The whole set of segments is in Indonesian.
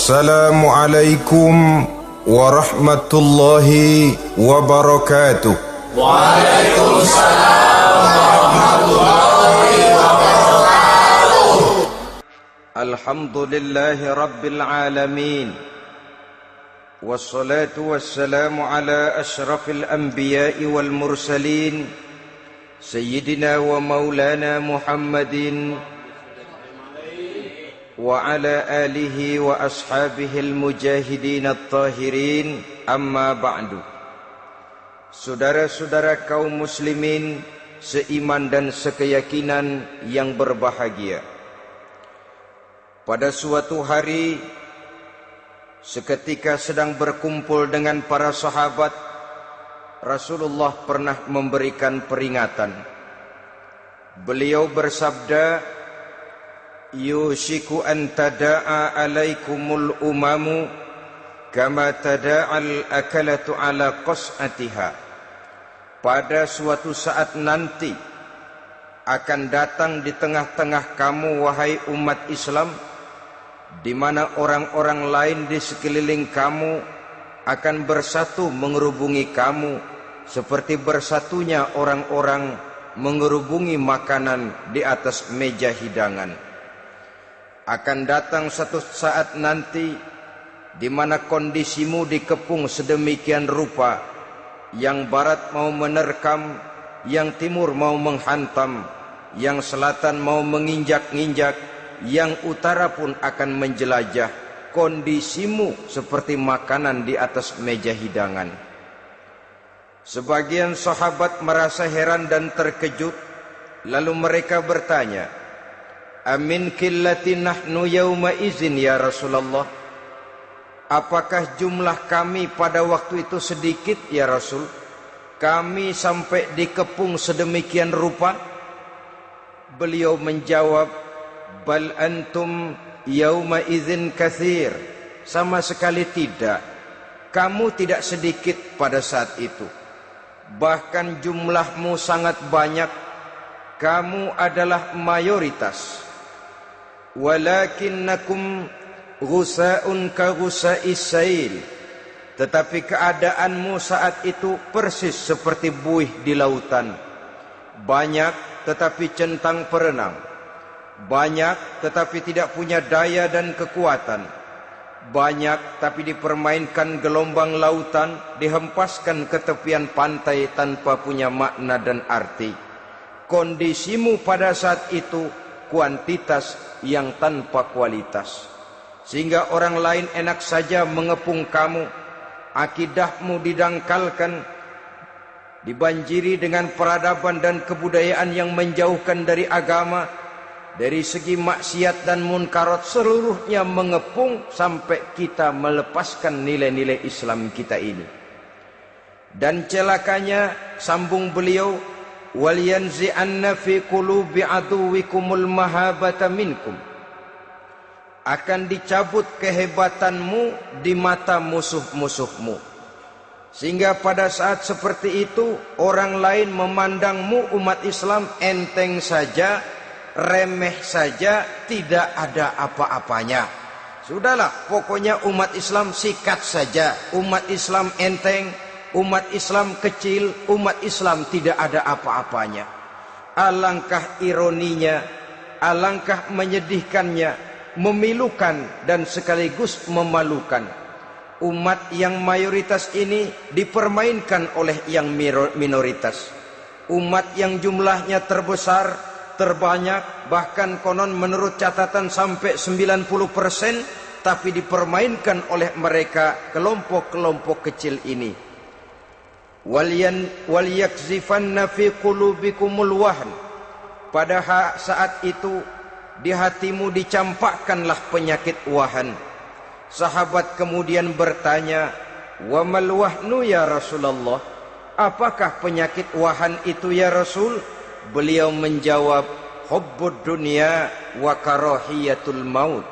Assalamualaikum warahmatullahi wabarakatuh. Waalaikumsalam warahmatullahi wabarakatuh. Alhamdulillahi rabbil alamin. Wassalatu wassalamu ala ashrafil anbiya'i wal mursalin Sayyidina wa maulana Muhammadin wa ala alihi wa ashabihil mujahidin at-tahirin, amma ba'du. Saudara-saudara kaum muslimin seiman dan sekeyakinan yang berbahagia, pada suatu hari seketika sedang berkumpul dengan para sahabat, Rasulullah pernah memberikan peringatan. Beliau bersabda, yushiku an tada'a alaikumul umamu kama tada'al akalatu ala qas'atiha. Pada suatu saat nanti akan datang di tengah-tengah kamu, wahai umat Islam, di mana orang-orang lain di sekeliling kamu akan bersatu mengerubungi kamu seperti bersatunya orang-orang mengerubungi makanan di atas meja hidangan. Akan datang satu saat nanti di mana kondisimu dikepung sedemikian rupa, yang barat mau menerkam, yang timur mau menghantam, yang selatan mau menginjak-injak, yang utara pun akan menjelajah. Kondisimu seperti makanan di atas meja hidangan. Sebagian sahabat merasa heran dan terkejut, lalu mereka bertanya, amin qillati nahnu yauma izin ya Rasulullah? Apakah jumlah kami pada waktu itu sedikit ya Rasul? Kami sampai dikepung sedemikian rupa? Beliau menjawab, bal antum yauma izin katsir. Sama sekali tidak. Kamu tidak sedikit pada saat itu. Bahkan jumlahmu sangat banyak. Kamu adalah mayoritas. Walakinnakum ghusa'un ka ghusa'is sail. Tetapi keadaanmu saat itu persis seperti buih di lautan. Banyak tetapi centang perenang. Banyak tetapi tidak punya daya dan kekuatan. Banyak tapi dipermainkan gelombang lautan, dihempaskan ke tepian pantai tanpa punya makna dan arti. Kondisimu pada saat itu kuantitas yang tanpa kualitas, sehingga orang lain enak saja mengepung kamu. Akidahmu didangkalkan, dibanjiri dengan peradaban dan kebudayaan yang menjauhkan dari agama. Dari segi maksiat dan munkarat seluruhnya mengepung sampai kita melepaskan nilai-nilai Islam kita ini. Dan celakanya, sambung beliau, wal yanzi'anna fi qulubi aduwikumul mahabata minkum. Akan dicabut kehebatanmu di mata musuh-musuhmu, sehingga pada saat seperti itu orang lain memandangmu umat Islam enteng saja, remeh saja, tidak ada apa-apanya. Sudahlah, pokoknya umat Islam sikat saja. Umat Islam enteng, umat Islam kecil, umat Islam tidak ada apa-apanya. Alangkah ironinya, alangkah menyedihkannya, memilukan dan sekaligus memalukan. Umat yang mayoritas ini dipermainkan oleh yang minoritas. Umat yang jumlahnya terbesar, terbanyak, bahkan konon menurut catatan sampai 90%, tapi dipermainkan oleh mereka kelompok-kelompok kecil ini. Wal yakzifanna fi qulubikumul wahn. Pada saat itu di hatimu dicampakkanlah penyakit wahan. Sahabat kemudian bertanya, wa mal wahnu ya Rasulullah? Apakah penyakit wahan itu ya Rasul? Beliau menjawab, hubbud dunya wa karahiyatul maut.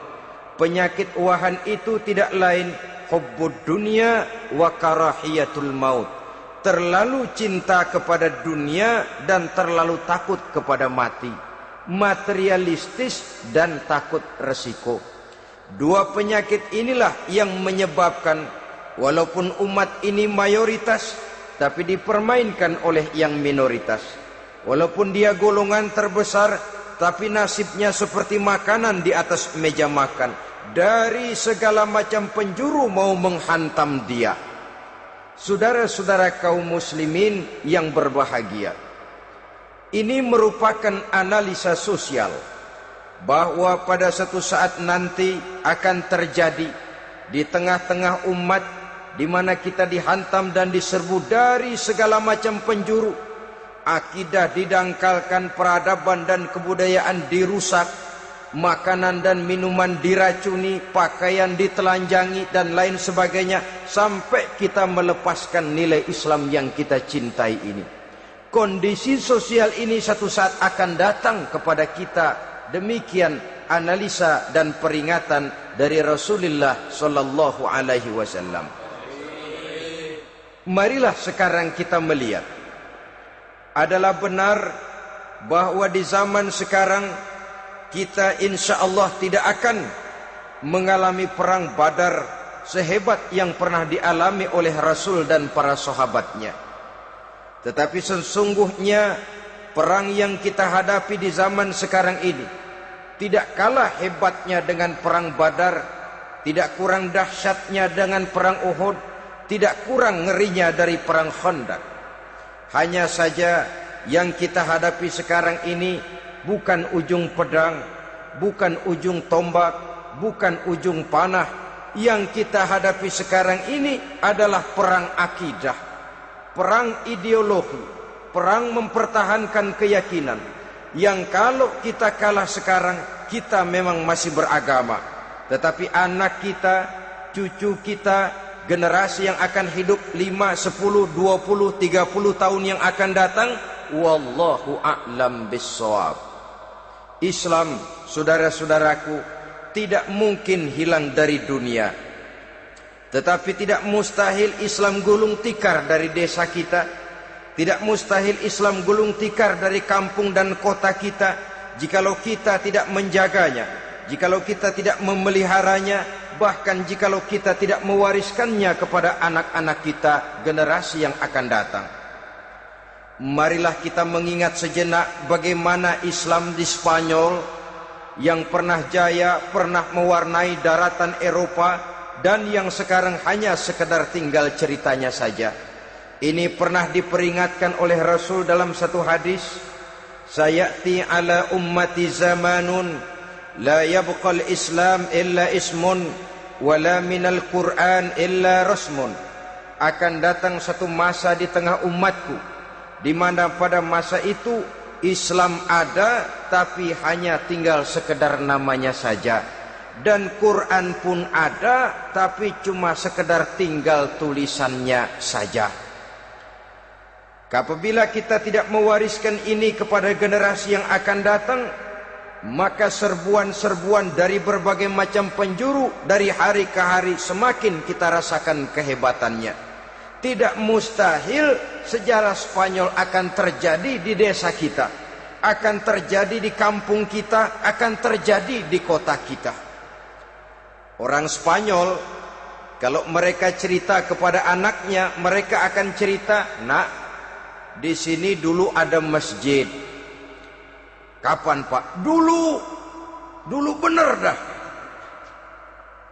Penyakit wahan itu tidak lain hubbud dunya wa karahiyatul maut. Terlalu cinta kepada dunia dan terlalu takut kepada mati. Materialistis dan takut resiko. Dua penyakit inilah yang menyebabkan walaupun umat ini mayoritas, tapi dipermainkan oleh yang minoritas. Walaupun dia golongan terbesar, tapi nasibnya seperti makanan di atas meja makan. Dari segala macam penjuru mau menghantam dia. Saudara-saudara kaum muslimin yang berbahagia, ini merupakan analisa sosial bahwa pada satu saat nanti akan terjadi di tengah-tengah umat di mana kita dihantam dan diserbu dari segala macam penjuru. Akidah didangkalkan, peradaban dan kebudayaan dirusak, makanan dan minuman diracuni, pakaian ditelanjangi dan lain sebagainya, sampai kita melepaskan nilai Islam yang kita cintai ini. Kondisi sosial ini satu saat akan datang kepada kita. Demikian analisa dan peringatan dari Rasulullah sallallahu alaihi wasallam. Marilah sekarang kita melihat, adalah benar bahwa di zaman sekarang kita insya Allah tidak akan mengalami perang Badar sehebat yang pernah dialami oleh Rasul dan para sahabatnya. Tetapi sesungguhnya perang yang kita hadapi di zaman sekarang ini tidak kalah hebatnya dengan perang Badar, tidak kurang dahsyatnya dengan perang Uhud, tidak kurang ngerinya dari perang Khandaq. Hanya saja yang kita hadapi sekarang ini bukan ujung pedang, bukan ujung tombak, bukan ujung panah. Yang kita hadapi sekarang ini adalah perang akidah, perang ideologi, perang mempertahankan keyakinan. Yang kalau kita kalah sekarang, kita memang masih beragama. Tetapi anak kita, cucu kita, generasi yang akan hidup 5, 10, 20, 30 tahun yang akan datang, wallahu a'lam bissawab. Islam, saudara-saudaraku, tidak mungkin hilang dari dunia. Tetapi tidak mustahil Islam gulung tikar dari desa kita. Tidak mustahil Islam gulung tikar dari kampung dan kota kita, jikalau kita tidak menjaganya, jikalau kita tidak memeliharanya, bahkan jikalau kita tidak mewariskannya kepada anak-anak kita, generasi yang akan datang. Marilah kita mengingat sejenak bagaimana Islam di Spanyol yang pernah jaya, pernah mewarnai daratan Eropa, dan yang sekarang hanya sekedar tinggal ceritanya saja. Ini pernah diperingatkan oleh Rasul dalam satu hadis, sayati ala ummati zamanun la yabqal Islam illa ismun wala minal Quran illa rasmun. Akan datang satu masa di tengah umatku di mana pada masa itu Islam ada tapi hanya tinggal sekedar namanya saja, dan Quran pun ada tapi cuma sekedar tinggal tulisannya saja. Apabila kita tidak mewariskan ini kepada generasi yang akan datang, maka serbuan-serbuan dari berbagai macam penjuru dari hari ke hari semakin kita rasakan kehebatannya. Tidak mustahil sejarah Spanyol akan terjadi di desa kita, akan terjadi di kampung kita, akan terjadi di kota kita. Orang Spanyol kalau mereka cerita kepada anaknya, mereka akan cerita, "Nak, di sini dulu ada masjid." Kapan, Pak? Dulu bener dah.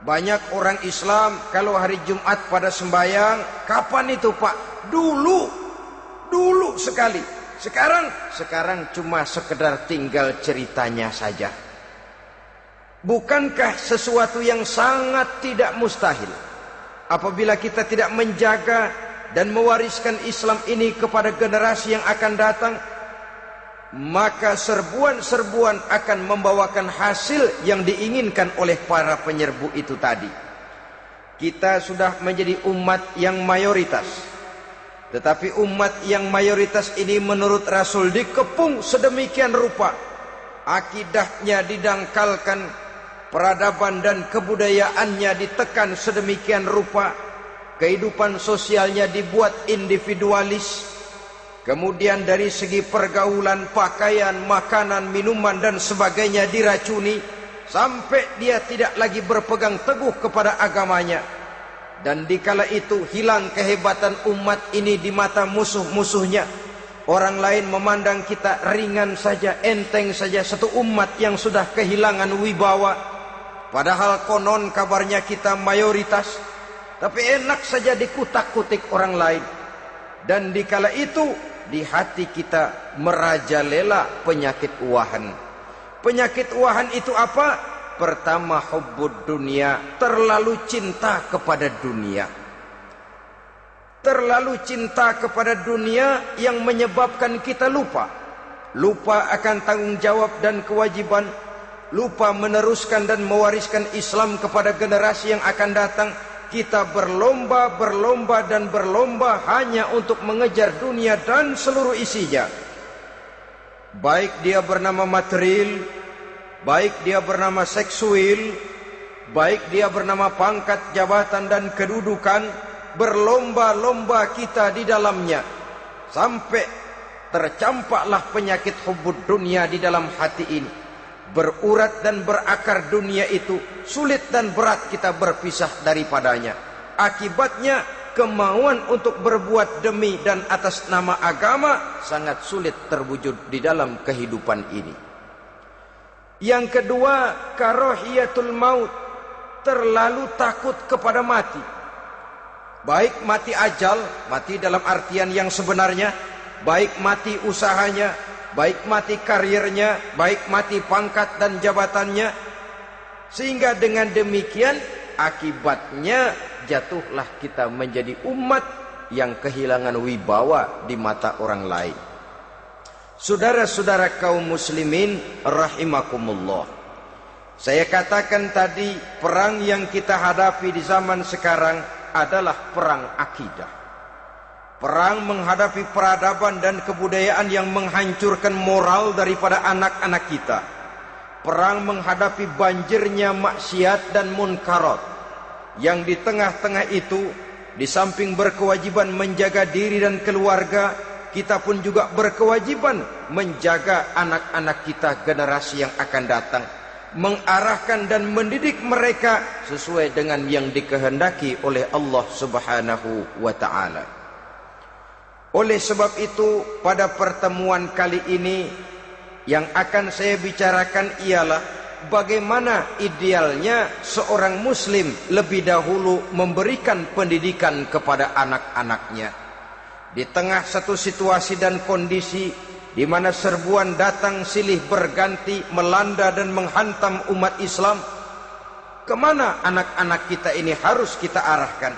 Banyak orang Islam kalau hari Jumat pada sembahyang, kapan itu, Pak? Dulu sekali. Sekarang cuma sekedar tinggal ceritanya saja. Bukankah sesuatu yang sangat tidak mustahil apabila kita tidak menjaga dan mewariskan Islam ini kepada generasi yang akan datang? Maka serbuan-serbuan akan membawakan hasil yang diinginkan oleh para penyerbu itu tadi. Kita sudah menjadi umat yang mayoritas, tetapi umat yang mayoritas ini menurut Rasul dikepung sedemikian rupa, akidahnya didangkalkan, peradaban dan kebudayaannya ditekan sedemikian rupa, kehidupan sosialnya dibuat individualis. Kemudian dari segi pergaulan, pakaian, makanan, minuman dan sebagainya diracuni, sampai dia tidak lagi berpegang teguh kepada agamanya. Dan dikala itu hilang kehebatan umat ini di mata musuh-musuhnya. Orang lain memandang kita ringan saja, enteng saja, satu umat yang sudah kehilangan wibawa. Padahal konon kabarnya kita mayoritas, tapi enak saja dikutak-kutik orang lain. Dan dikala itu di hati kita merajalela penyakit wahan. Penyakit wahan itu apa? Pertama, hubbud dunia, terlalu cinta kepada dunia. Terlalu cinta kepada dunia yang menyebabkan kita lupa akan tanggung jawab dan kewajiban, lupa meneruskan dan mewariskan Islam kepada generasi yang akan datang. Kita berlomba hanya untuk mengejar dunia dan seluruh isinya. Baik dia bernama material, baik dia bernama seksual, baik dia bernama pangkat, jabatan dan kedudukan, berlomba-lomba kita di dalamnya. Sampai tercampaklah penyakit hubbud dunia di dalam hati ini. Berurat dan berakar dunia itu, sulit dan berat kita berpisah daripadanya. Akibatnya kemauan untuk berbuat demi dan atas nama agama sangat sulit terwujud di dalam kehidupan ini. Yang kedua, karahiyatul maut, terlalu takut kepada mati. Baik mati ajal, mati dalam artian yang sebenarnya, baik mati usahanya, baik mati karirnya, baik mati pangkat dan jabatannya. Sehingga dengan demikian akibatnya jatuhlah kita menjadi umat yang kehilangan wibawa di mata orang lain. Saudara-saudara kaum muslimin rahimakumullah, saya katakan tadi, perang yang kita hadapi di zaman sekarang adalah perang akidah. Perang menghadapi peradaban dan kebudayaan yang menghancurkan moral daripada anak-anak kita. Perang menghadapi banjirnya maksiat dan munkarat, yang di tengah-tengah itu, di samping berkewajiban menjaga diri dan keluarga, kita pun juga berkewajiban menjaga anak-anak kita, generasi yang akan datang, mengarahkan dan mendidik mereka sesuai dengan yang dikehendaki oleh Allah Subhanahu wa ta'ala. Oleh sebab itu, pada pertemuan kali ini yang akan saya bicarakan ialah bagaimana idealnya seorang muslim lebih dahulu memberikan pendidikan kepada anak-anaknya. Di tengah satu situasi dan kondisi di mana serbuan datang silih berganti melanda dan menghantam umat Islam, kemana anak-anak kita ini harus kita arahkan?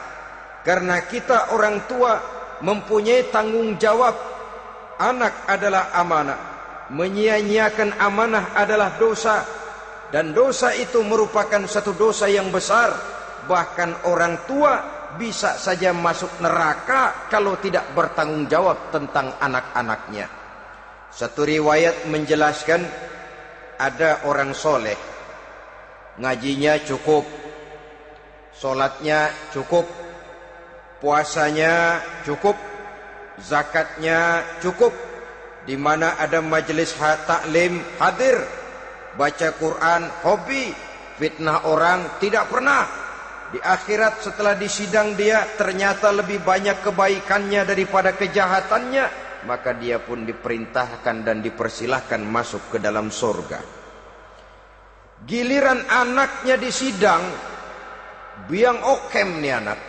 Karena kita orang tua mempunyai tanggung jawab. Anak adalah amanah, menyia-nyiakan amanah adalah dosa, dan dosa itu merupakan satu dosa yang besar. Bahkan orang tua bisa saja masuk neraka kalau tidak bertanggung jawab tentang anak-anaknya. Satu riwayat menjelaskan, ada orang soleh, ngajinya cukup, solatnya cukup, puasanya cukup, zakatnya cukup, di mana ada majelis taklim hadir, baca Quran hobi, fitnah orang tidak pernah. Di akhirat setelah disidang dia ternyata lebih banyak kebaikannya daripada kejahatannya, maka dia pun diperintahkan dan dipersilahkan masuk ke dalam surga. Giliran anaknya disidang, biang okem nih anak.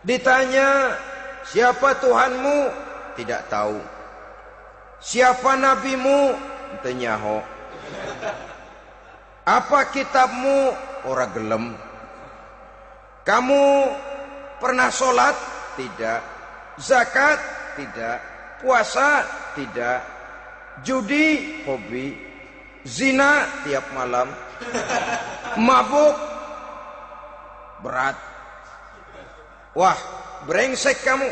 Ditanya, siapa Tuhanmu? Tidak tahu. Siapa nabimu? Tenyaho. Apa kitabmu? Ora gelem. Kamu pernah sholat? Tidak. Zakat? Tidak. Puasa? Tidak. Judi? Hobi. Zina? Tiap malam. Mabuk? Berat. Wah, brengsek kamu.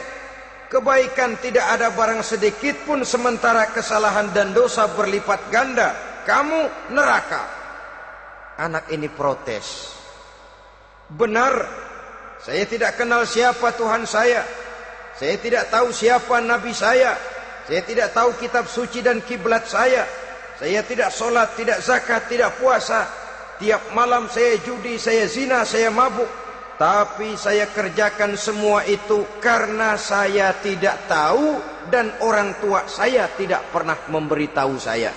Kebaikan tidak ada barang sedikit pun, sementara kesalahan dan dosa berlipat ganda. Kamu neraka. Anak ini protes. Benar, saya tidak kenal siapa Tuhan saya. Saya tidak tahu siapa Nabi saya. Saya tidak tahu kitab suci dan kiblat saya. Saya tidak sholat, tidak zakat, tidak puasa. Tiap malam saya judi, saya zina, saya mabuk. Tapi saya kerjakan semua itu karena saya tidak tahu dan orang tua saya tidak pernah memberitahu saya.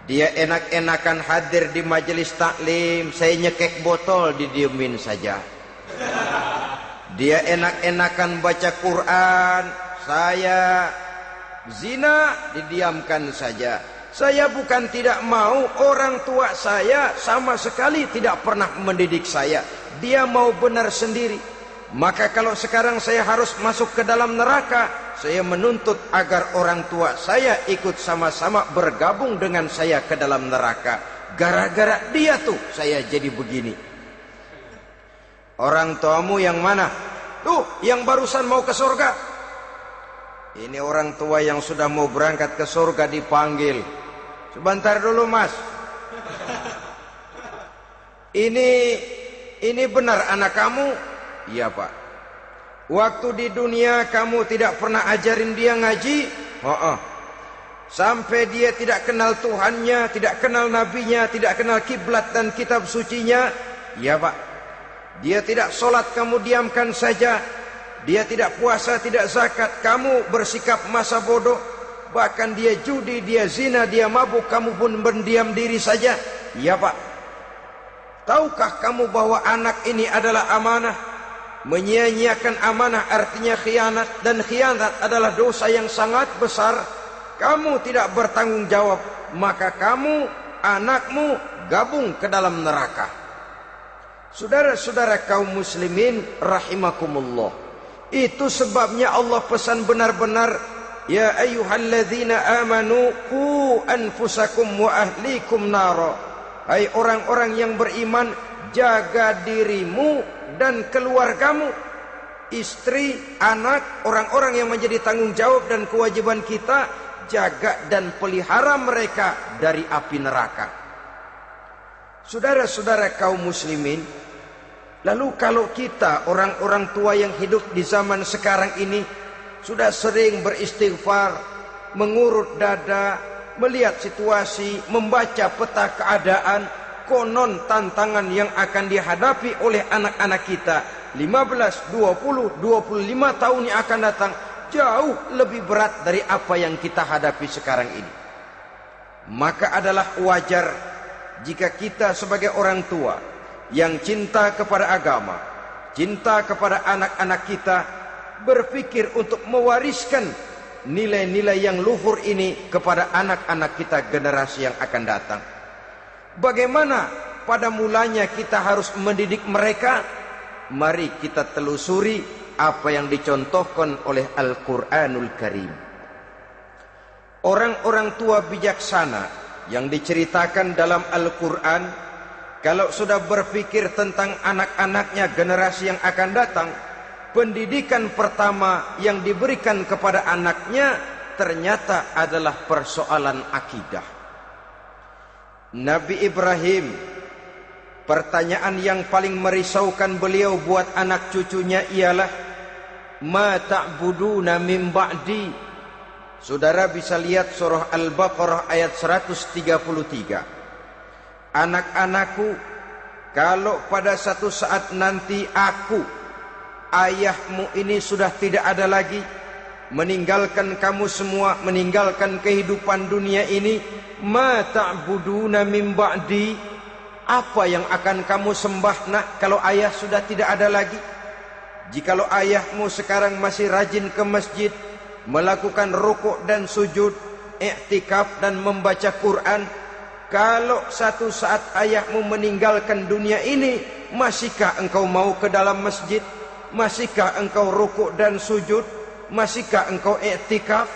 Dia enak-enakan hadir di majelis taklim, saya nyekek botol, didiemin saja. Dia enak-enakan baca Quran, saya zina, didiamkan saja. Saya bukan tidak mau, orang tua saya sama sekali tidak pernah mendidik saya. Dia mau benar sendiri. Maka kalau sekarang saya harus masuk ke dalam neraka, saya menuntut agar orang tua saya ikut sama-sama bergabung dengan saya ke dalam neraka. Gara-gara dia tuh saya jadi begini. Orang tuamu yang mana? Tuh, yang barusan mau ke surga. Ini orang tua yang sudah mau berangkat ke surga dipanggil. Sebentar dulu, Mas. Ini benar anak kamu? Iya, Pak. Waktu di dunia kamu tidak pernah ajarin dia ngaji? Sampai dia tidak kenal Tuhannya, tidak kenal nabinya, tidak kenal kiblat dan kitab sucinya? Iya, Pak. Dia tidak sholat, kamu diamkan saja. Dia tidak puasa, tidak zakat, kamu bersikap masa bodoh. Bahkan dia judi, dia zina, dia mabuk, kamu pun berdiam diri saja. Iya, Pak. Tahukah kamu bahwa anak ini adalah amanah? Menyia-nyiakan amanah artinya khianat, dan khianat adalah dosa yang sangat besar. Kamu tidak bertanggung jawab, maka kamu, anakmu gabung ke dalam neraka. Saudara-saudara kaum muslimin rahimakumullah, itu sebabnya Allah pesan benar-benar, ya ayyuhalladzina amanu qu anfusakum wa ahlikum nara. Hai orang-orang yang beriman, jaga dirimu dan keluargamu, istri, anak, orang-orang yang menjadi tanggung jawab dan kewajiban kita, jaga dan pelihara mereka dari api neraka. Saudara-saudara kaum muslimin, lalu kalau kita orang-orang tua yang hidup di zaman sekarang ini sudah sering beristighfar, mengurut dada, melihat situasi, membaca peta keadaan, konon tantangan yang akan dihadapi oleh anak-anak kita 15, 20, 25 tahun yang akan datang jauh lebih berat dari apa yang kita hadapi sekarang ini. Maka adalah wajar jika kita sebagai orang tua yang cinta kepada agama, cinta kepada anak-anak kita, berpikir untuk mewariskan nilai-nilai yang luhur ini kepada anak-anak kita generasi yang akan datang. Bagaimana pada mulanya kita harus mendidik mereka? Mari kita telusuri apa yang dicontohkan oleh Al-Quranul Karim. Orang-orang tua bijaksana yang diceritakan dalam Al-Quran, kalau sudah berpikir tentang anak-anaknya generasi yang akan datang, pendidikan pertama yang diberikan kepada anaknya ternyata adalah persoalan akidah. Nabi Ibrahim, pertanyaan yang paling merisaukan beliau buat anak cucunya ialah, ma ta'buduna min ba'di. Saudara bisa lihat surah Al-Baqarah ayat 133. Anak-anakku, kalau pada satu saat nanti aku, ayahmu ini sudah tidak ada lagi, meninggalkan kamu semua, meninggalkan kehidupan dunia ini, ma ta'buduna min ba'di, apa yang akan kamu sembah nak kalau ayah sudah tidak ada lagi? Jikalau ayahmu sekarang masih rajin ke masjid, melakukan rukuk dan sujud, i'tikaf dan membaca Quran, kalau satu saat ayahmu meninggalkan dunia ini, masihkah engkau mau ke dalam masjid? Masihkah engkau rukuk dan sujud? Masihkah engkau i'tikaf?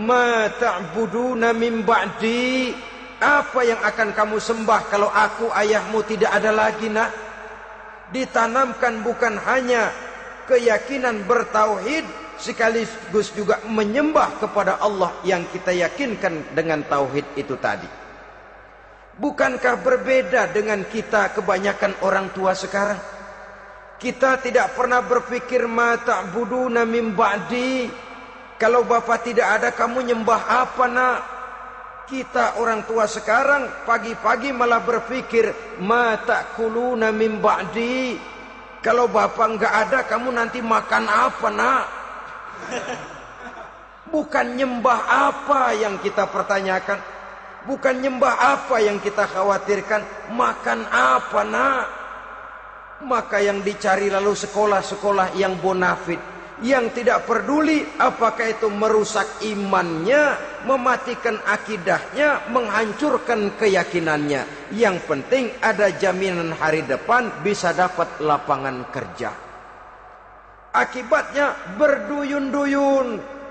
Ma ta'buduna min ba'di, apa yang akan kamu sembah kalau aku ayahmu tidak ada lagi nak? Ditanamkan bukan hanya keyakinan bertauhid, sekaligus juga menyembah kepada Allah yang kita yakinkan dengan tauhid itu tadi. Bukankah berbeda dengan kita kebanyakan orang tua sekarang? Kita tidak pernah berpikir ma ta'buduna min ba'di, kalau bapak tidak ada kamu nyembah apa nak? Kita orang tua sekarang pagi-pagi malah berpikir, ma ta'kuluna min ba'di. Kalau bapak enggak ada, kamu nanti makan apa, nak? Bukan nyembah apa yang kita pertanyakan, bukan nyembah apa yang kita khawatirkan, makan apa, nak? Maka yang dicari lalu sekolah-sekolah yang bonafit, yang tidak peduli apakah itu merusak imannya, mematikan akidahnya, menghancurkan keyakinannya. Yang penting ada jaminan hari depan bisa dapat lapangan kerja. Akibatnya berduyun-duyun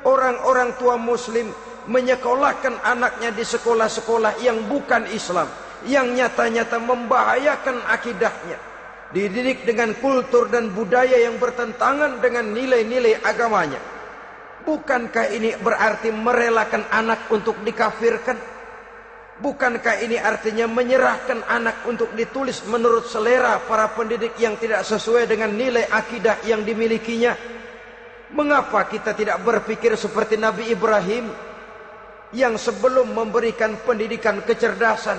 orang-orang tua muslim menyekolahkan anaknya di sekolah-sekolah yang bukan Islam, yang nyata-nyata membahayakan akidahnya. Dididik dengan kultur dan budaya yang bertentangan dengan nilai-nilai agamanya. Bukankah ini berarti merelakan anak untuk dikafirkan? Bukankah ini artinya menyerahkan anak untuk ditulis menurut selera para pendidik yang tidak sesuai dengan nilai akidah yang dimilikinya? Mengapa kita tidak berpikir seperti Nabi Ibrahim yang sebelum memberikan pendidikan kecerdasan,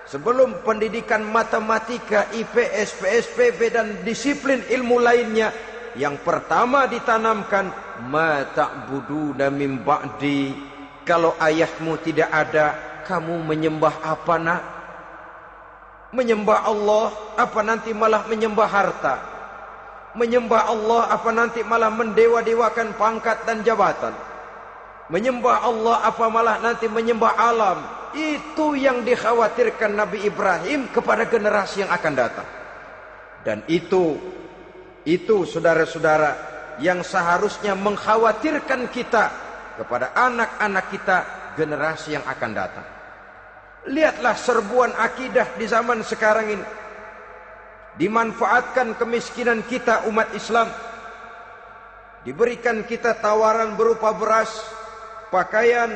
sebelum pendidikan matematika, IPS, PSPB dan disiplin ilmu lainnya, yang pertama ditanamkan, ma ta'buduna min ba'di. Kalau ayahmu tidak ada, kamu menyembah apa, nak? Menyembah Allah, apa nanti malah menyembah harta? Menyembah Allah, apa nanti malah mendewa-dewakan pangkat dan jabatan? Menyembah Allah, apa malah nanti menyembah alam? Itu yang dikhawatirkan Nabi Ibrahim kepada generasi yang akan datang. Dan itu saudara-saudara yang seharusnya mengkhawatirkan kita kepada anak-anak kita, generasi yang akan datang. Lihatlah serbuan akidah di zaman sekarang ini. Dimanfaatkan kemiskinan kita umat Islam. Diberikan kita tawaran berupa beras, pakaian,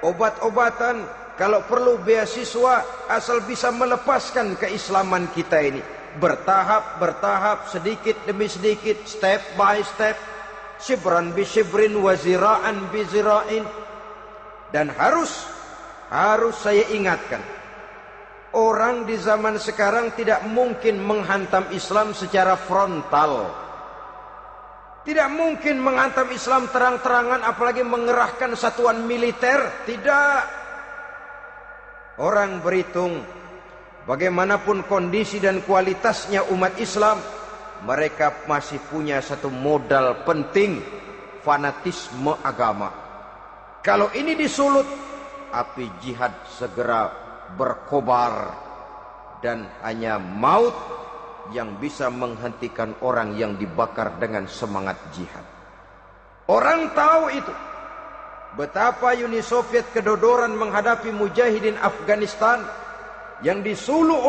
obat-obatan, kalau perlu beasiswa, asal bisa melepaskan keislaman kita ini. Bertahap, sedikit demi sedikit, step by step, shibran bi shibrin wa zira'an bi zira'in. Dan harus saya ingatkan, orang di zaman sekarang tidak mungkin menghantam Islam secara frontal. Tidak mungkin menghantam Islam terang-terangan, apalagi mengerahkan satuan militer. Tidak. Orang berhitung bagaimanapun kondisi dan kualitasnya umat Islam, mereka masih punya satu modal penting, fanatisme agama. Kalau ini disulut, api jihad segera berkobar, dan hanya maut yang bisa menghentikan orang yang dibakar dengan semangat jihad. Orang tahu itu. Betapa Uni Soviet kedodoran menghadapi mujahidin Afghanistan yang disulut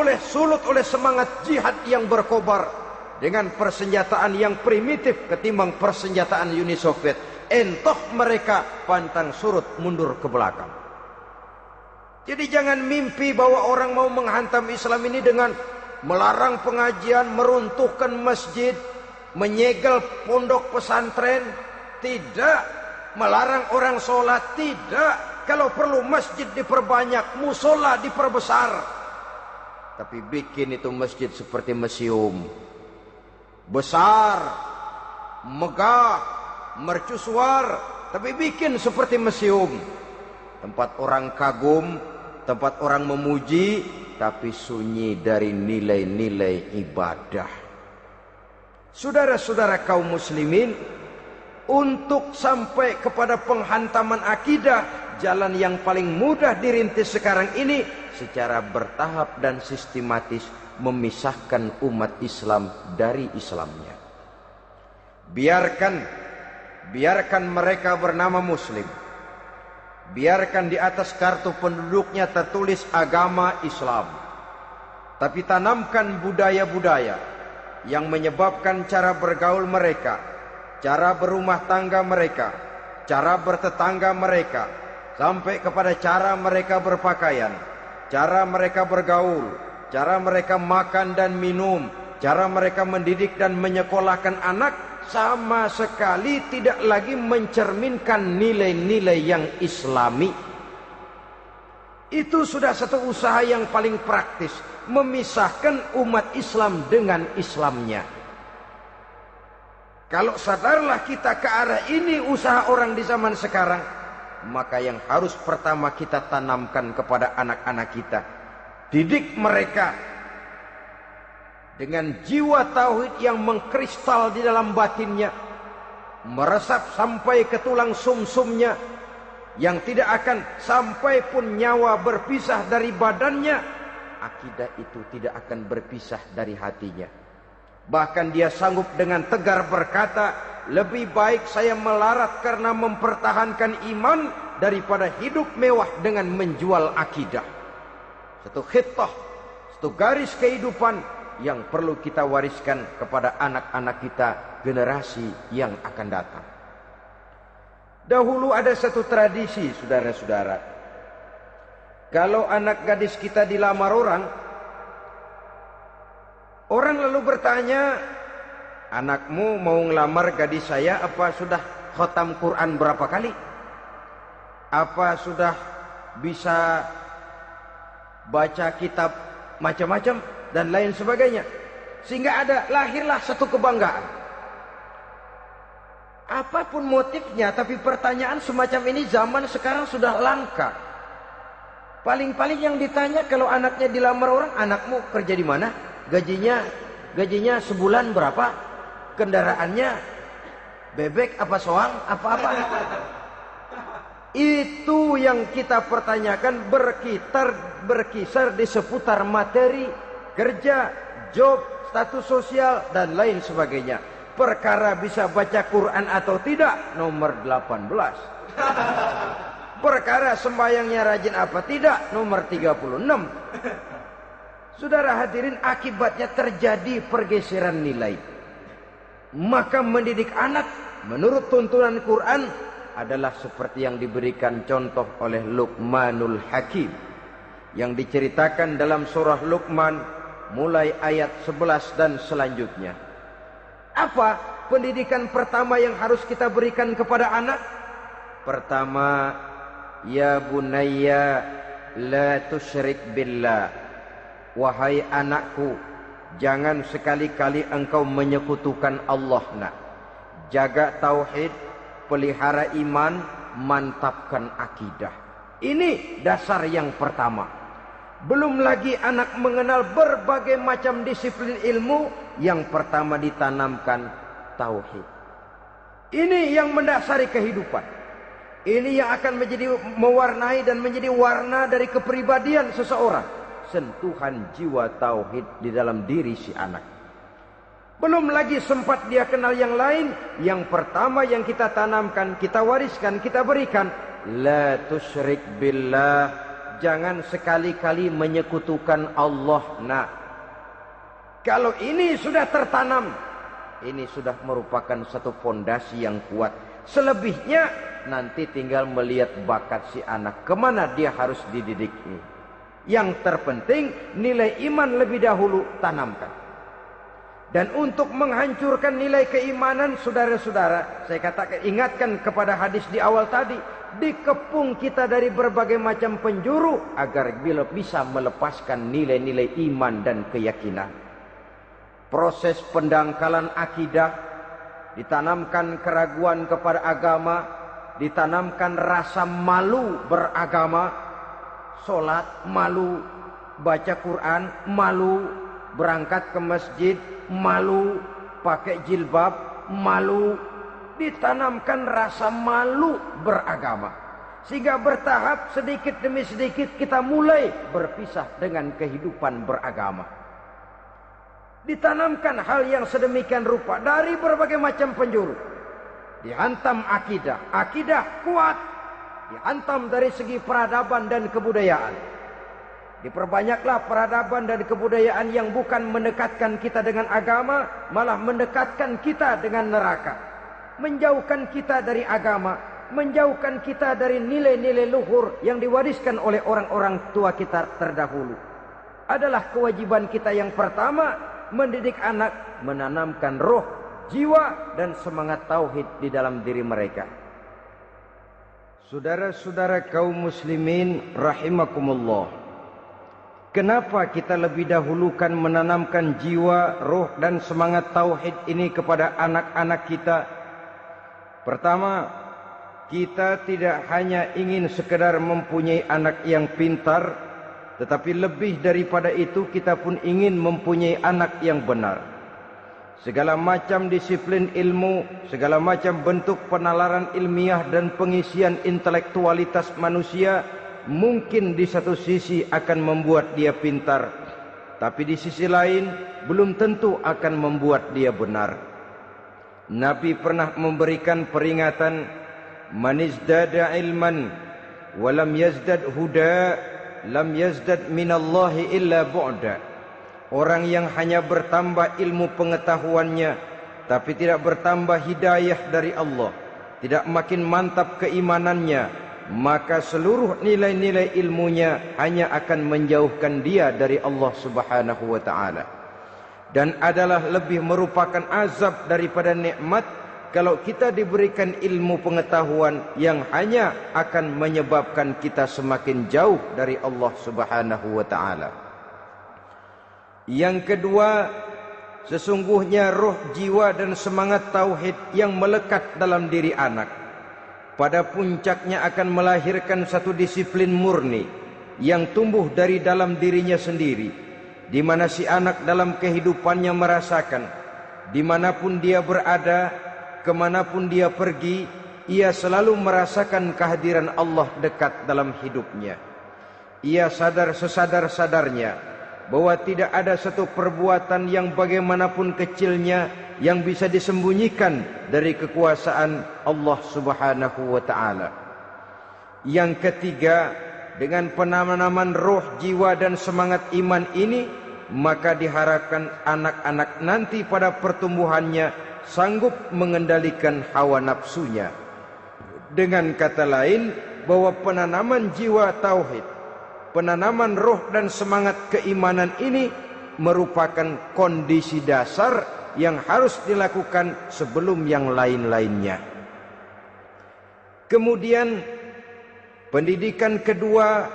oleh semangat jihad yang berkobar dengan persenjataan yang primitif ketimbang persenjataan Uni Soviet. Entah mereka pantang surut mundur ke belakang. Jadi jangan mimpi bahwa orang mau menghantam Islam ini dengan melarang pengajian, meruntuhkan masjid, menyegel pondok pesantren. Tidak. Melarang orang sholat, tidak. Kalau perlu masjid diperbanyak, musola diperbesar. Tapi bikin itu masjid seperti museum, besar, megah, mercusuar, tapi bikin seperti museum. Tempat orang kagum, tempat orang memuji, tapi sunyi dari nilai-nilai ibadah. Saudara-saudara kaum muslimin, untuk sampai kepada penghantaman akidah, jalan yang paling mudah dirintis sekarang ini secara bertahap dan sistematis, memisahkan umat Islam dari Islamnya. Biarkan mereka bernama Muslim. Biarkan di atas kartu penduduknya tertulis agama Islam. Tapi tanamkan budaya-budaya yang menyebabkan cara bergaul mereka, cara berumah tangga mereka, cara bertetangga mereka, sampai kepada cara mereka berpakaian, cara mereka bergaul, cara mereka makan dan minum, cara mereka mendidik dan menyekolahkan anak, sama sekali tidak lagi mencerminkan nilai-nilai yang Islami. Itu sudah satu usaha yang paling praktis, memisahkan umat Islam dengan Islamnya. Kalau sadarlah kita ke arah ini usaha orang di zaman sekarang, maka yang harus pertama kita tanamkan kepada anak-anak kita, didik mereka dengan jiwa tauhid yang mengkristal di dalam batinnya, meresap sampai ke tulang sumsumnya, yang tidak akan sampai pun nyawa berpisah dari badannya, akidah itu tidak akan berpisah dari hatinya. Bahkan dia sanggup dengan tegar berkata, lebih baik saya melarat karena mempertahankan iman daripada hidup mewah dengan menjual akidah. Satu khittah, satu garis kehidupan yang perlu kita wariskan kepada anak-anak kita, generasi yang akan datang. Dahulu ada satu tradisi, saudara-saudara. Kalau anak gadis kita dilamar orang, orang lalu bertanya, anakmu mau ngelamar gadis saya, apa sudah khatam Quran berapa kali? Apa sudah bisa baca kitab macam-macam dan lain sebagainya? Sehingga lahirlah satu kebanggaan. Apapun motifnya, tapi pertanyaan semacam ini zaman sekarang sudah langka. Paling-paling yang ditanya kalau anaknya dilamar orang, anakmu kerja di mana? Gajinya sebulan berapa? Kendaraannya bebek apa soang? Apa-apa? Itu yang kita pertanyakan, berkisar di seputar materi, kerja, job, status sosial, dan lain sebagainya. Perkara bisa baca Quran atau tidak, nomor 18. Perkara sembahyangnya rajin apa tidak, nomor 36. Saudara hadirin, akibatnya terjadi pergeseran nilai. Maka mendidik anak menurut tuntunan Quran adalah seperti yang diberikan contoh oleh Luqmanul Hakim, yang diceritakan dalam surah Luqman mulai ayat 11 dan selanjutnya. Apa pendidikan pertama yang harus kita berikan kepada anak? Pertama, ya bunayya la tusyrik billah. Wahai anakku, jangan sekali-kali engkau menyekutukan Allah. Nak, jaga tauhid, pelihara iman, mantapkan akidah. Ini dasar yang pertama. Belum lagi anak mengenal berbagai macam disiplin ilmu, yang pertama ditanamkan tauhid. Ini yang mendasari kehidupan. Ini yang akan mewarnai dan menjadi warna dari kepribadian seseorang. Sentuhan jiwa tauhid di dalam diri si anak. Belum lagi sempat dia kenal yang lain. Yang pertama yang kita tanamkan, kita wariskan, kita berikan, la tusyrik billah. Jangan sekali-kali menyekutukan Allah. Nah, kalau ini sudah tertanam, ini sudah merupakan satu fondasi yang kuat. Selebihnya nanti tinggal melihat bakat si anak, kemana dia harus dididik. Yang terpenting nilai iman lebih dahulu tanamkan. Dan untuk menghancurkan nilai keimanan, saudara-saudara, saya katakan, ingatkan kepada hadis di awal tadi, dikepung kita dari berbagai macam penjuru agar bisa melepaskan nilai-nilai iman dan keyakinan. Proses pendangkalan akidah, ditanamkan keraguan kepada agama, ditanamkan rasa malu beragama, sholat malu, baca Quran malu, berangkat ke masjid malu, pakai jilbab malu. Ditanamkan rasa malu beragama, sehingga bertahap sedikit demi sedikit kita mulai berpisah dengan kehidupan beragama. Ditanamkan hal yang sedemikian rupa dari berbagai macam penjuru. Dihantam akidah, akidah kuat. Dihantam dari segi peradaban dan kebudayaan. Diperbanyaklah peradaban dan kebudayaan yang bukan mendekatkan kita dengan agama, malah mendekatkan kita dengan neraka. Menjauhkan kita dari agama, menjauhkan kita dari nilai-nilai luhur yang diwariskan oleh orang-orang tua kita terdahulu. Adalah kewajiban kita yang pertama, mendidik anak, menanamkan roh, jiwa, dan semangat tauhid di dalam diri mereka. Saudara-saudara kaum muslimin rahimakumullah. Kenapa kita lebih dahulukan menanamkan jiwa, roh dan semangat tauhid ini kepada anak-anak kita? Pertama, kita tidak hanya ingin sekedar mempunyai anak yang pintar, tetapi lebih daripada itu kita pun ingin mempunyai anak yang benar. Segala macam disiplin ilmu, segala macam bentuk penalaran ilmiah dan pengisian intelektualitas manusia mungkin di satu sisi akan membuat dia pintar, tapi di sisi lain belum tentu akan membuat dia benar. Nabi pernah memberikan peringatan, "Man izdada ilman wa lam yazdad huda, lam yazdad minallahi illa bu'da." Orang yang hanya bertambah ilmu pengetahuannya tapi tidak bertambah hidayah dari Allah, tidak makin mantap keimanannya, maka seluruh nilai-nilai ilmunya hanya akan menjauhkan dia dari Allah Subhanahu wa taala. Dan adalah lebih merupakan azab daripada nikmat kalau kita diberikan ilmu pengetahuan yang hanya akan menyebabkan kita semakin jauh dari Allah Subhanahu wa taala. Yang kedua, sesungguhnya roh, jiwa dan semangat tauhid yang melekat dalam diri anak pada puncaknya akan melahirkan satu disiplin murni yang tumbuh dari dalam dirinya sendiri, di mana si anak dalam kehidupannya merasakan dimanapun dia berada, kemanapun dia pergi, ia selalu merasakan kehadiran Allah dekat dalam hidupnya. Ia sadar sesadar-sadarnya bahwa tidak ada satu perbuatan yang bagaimanapun kecilnya yang bisa disembunyikan dari kekuasaan Allah Subhanahu wa taala. Yang ketiga, dengan penanaman roh, jiwa dan semangat iman ini, maka diharapkan anak-anak nanti pada pertumbuhannya sanggup mengendalikan hawa nafsunya. Dengan kata lain, bahwa penanaman jiwa tauhid, penanaman roh dan semangat keimanan ini merupakan kondisi dasar yang harus dilakukan sebelum yang lain-lainnya. Kemudian pendidikan kedua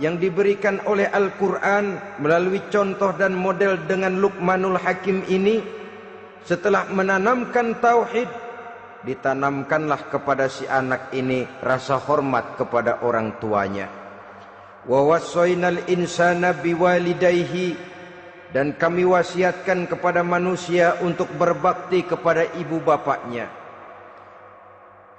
yang diberikan oleh Al-Quran melalui contoh dan model dengan Luqmanul Hakim ini, setelah menanamkan tauhid, ditanamkanlah kepada si anak ini rasa hormat kepada orang tuanya. Wa wassaynal insana biwalidayhi, dan kami wasiatkan kepada manusia untuk berbakti kepada ibu bapaknya.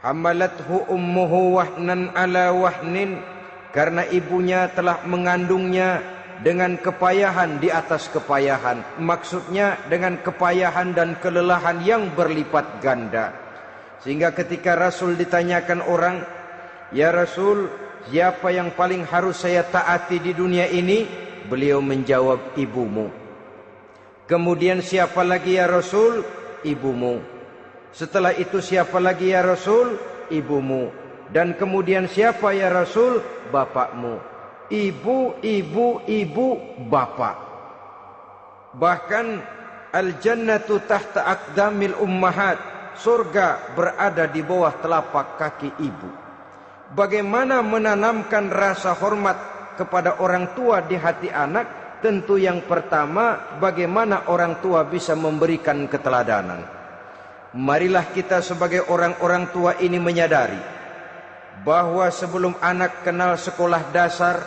Hamalathu ummuhu wahnan ala wahnin, karena ibunya telah mengandungnya dengan kepayahan di atas kepayahan, maksudnya dengan kepayahan dan kelelahan yang berlipat ganda. Sehingga ketika Rasul ditanyakan orang, "Ya Rasul, siapa yang paling harus saya taati di dunia ini?" Beliau menjawab, "Ibumu." Kemudian, "Siapa lagi ya Rasul?" "Ibumu." Setelah itu, "Siapa lagi ya Rasul?" "Ibumu." Dan kemudian, "Siapa ya Rasul?" "Bapakmu." Ibu, ibu, ibu, bapak. Bahkan al-jannatu tahta aqdamil ummahat, surga berada di bawah telapak kaki ibu. Bagaimana menanamkan rasa hormat kepada orang tua di hati anak? Tentu yang pertama, bagaimana orang tua bisa memberikan keteladanan. Marilah kita sebagai orang-orang tua ini menyadari bahwa sebelum anak kenal sekolah dasar,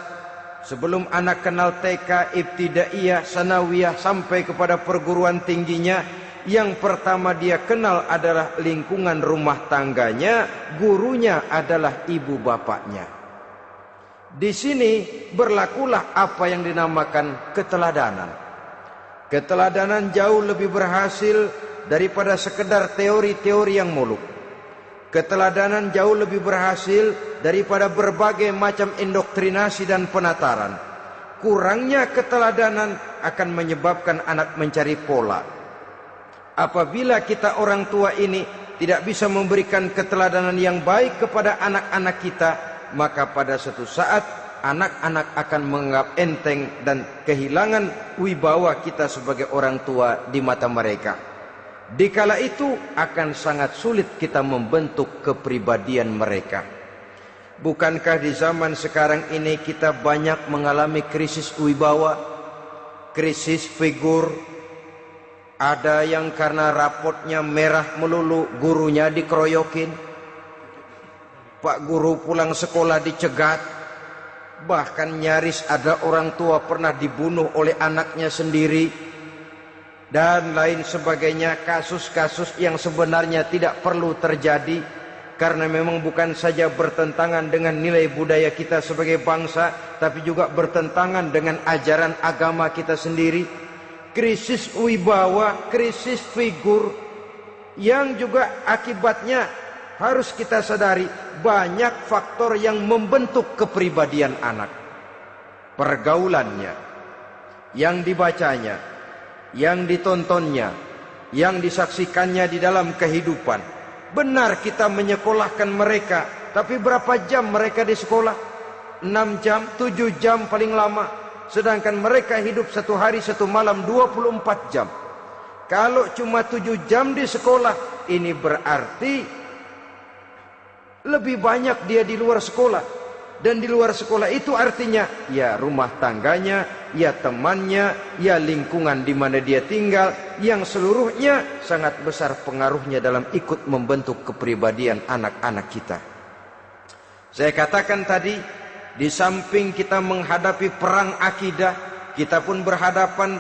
sebelum anak kenal TK, ibtidaiyah, sanawiyah sampai kepada perguruan tingginya, yang pertama dia kenal adalah lingkungan rumah tangganya, gurunya adalah ibu bapaknya. Di sini berlakulah apa yang dinamakan keteladanan. Keteladanan jauh lebih berhasil daripada sekedar teori-teori yang muluk. Keteladanan jauh lebih berhasil daripada berbagai macam indoktrinasi dan penataran. Kurangnya keteladanan akan menyebabkan anak mencari pola. Apabila kita orang tua ini tidak bisa memberikan keteladanan yang baik kepada anak-anak kita, maka pada suatu saat anak-anak akan menganggap enteng dan kehilangan wibawa kita sebagai orang tua di mata mereka. Dikala itu akan sangat sulit kita membentuk kepribadian mereka. Bukankah di zaman sekarang ini kita banyak mengalami krisis wibawa, krisis figur? Ada yang karena rapotnya merah melulu, gurunya dikeroyokin. Pak guru pulang sekolah dicegat. Bahkan nyaris ada orang tua pernah dibunuh oleh anaknya sendiri. Dan lain sebagainya, kasus-kasus yang sebenarnya tidak perlu terjadi. Karena memang bukan saja bertentangan dengan nilai budaya kita sebagai bangsa, tapi juga bertentangan dengan ajaran agama kita sendiri. Krisis wibawa, krisis figur, yang juga akibatnya harus kita sadari banyak faktor yang membentuk kepribadian anak. Pergaulannya, yang dibacanya, yang ditontonnya, yang disaksikannya di dalam kehidupan. Benar kita menyekolahkan mereka, tapi berapa jam mereka di sekolah? 6 jam, 7 jam paling lama. Sedangkan mereka hidup 1 hari 1 malam 24 jam. Kalau cuma 7 jam di sekolah, ini berarti lebih banyak dia di luar sekolah. Dan di luar sekolah itu artinya ya rumah tangganya, ya temannya, ya lingkungan di mana dia tinggal, yang seluruhnya sangat besar pengaruhnya dalam ikut membentuk kepribadian anak-anak kita. Saya katakan tadi, di samping kita menghadapi perang akidah, kita pun berhadapan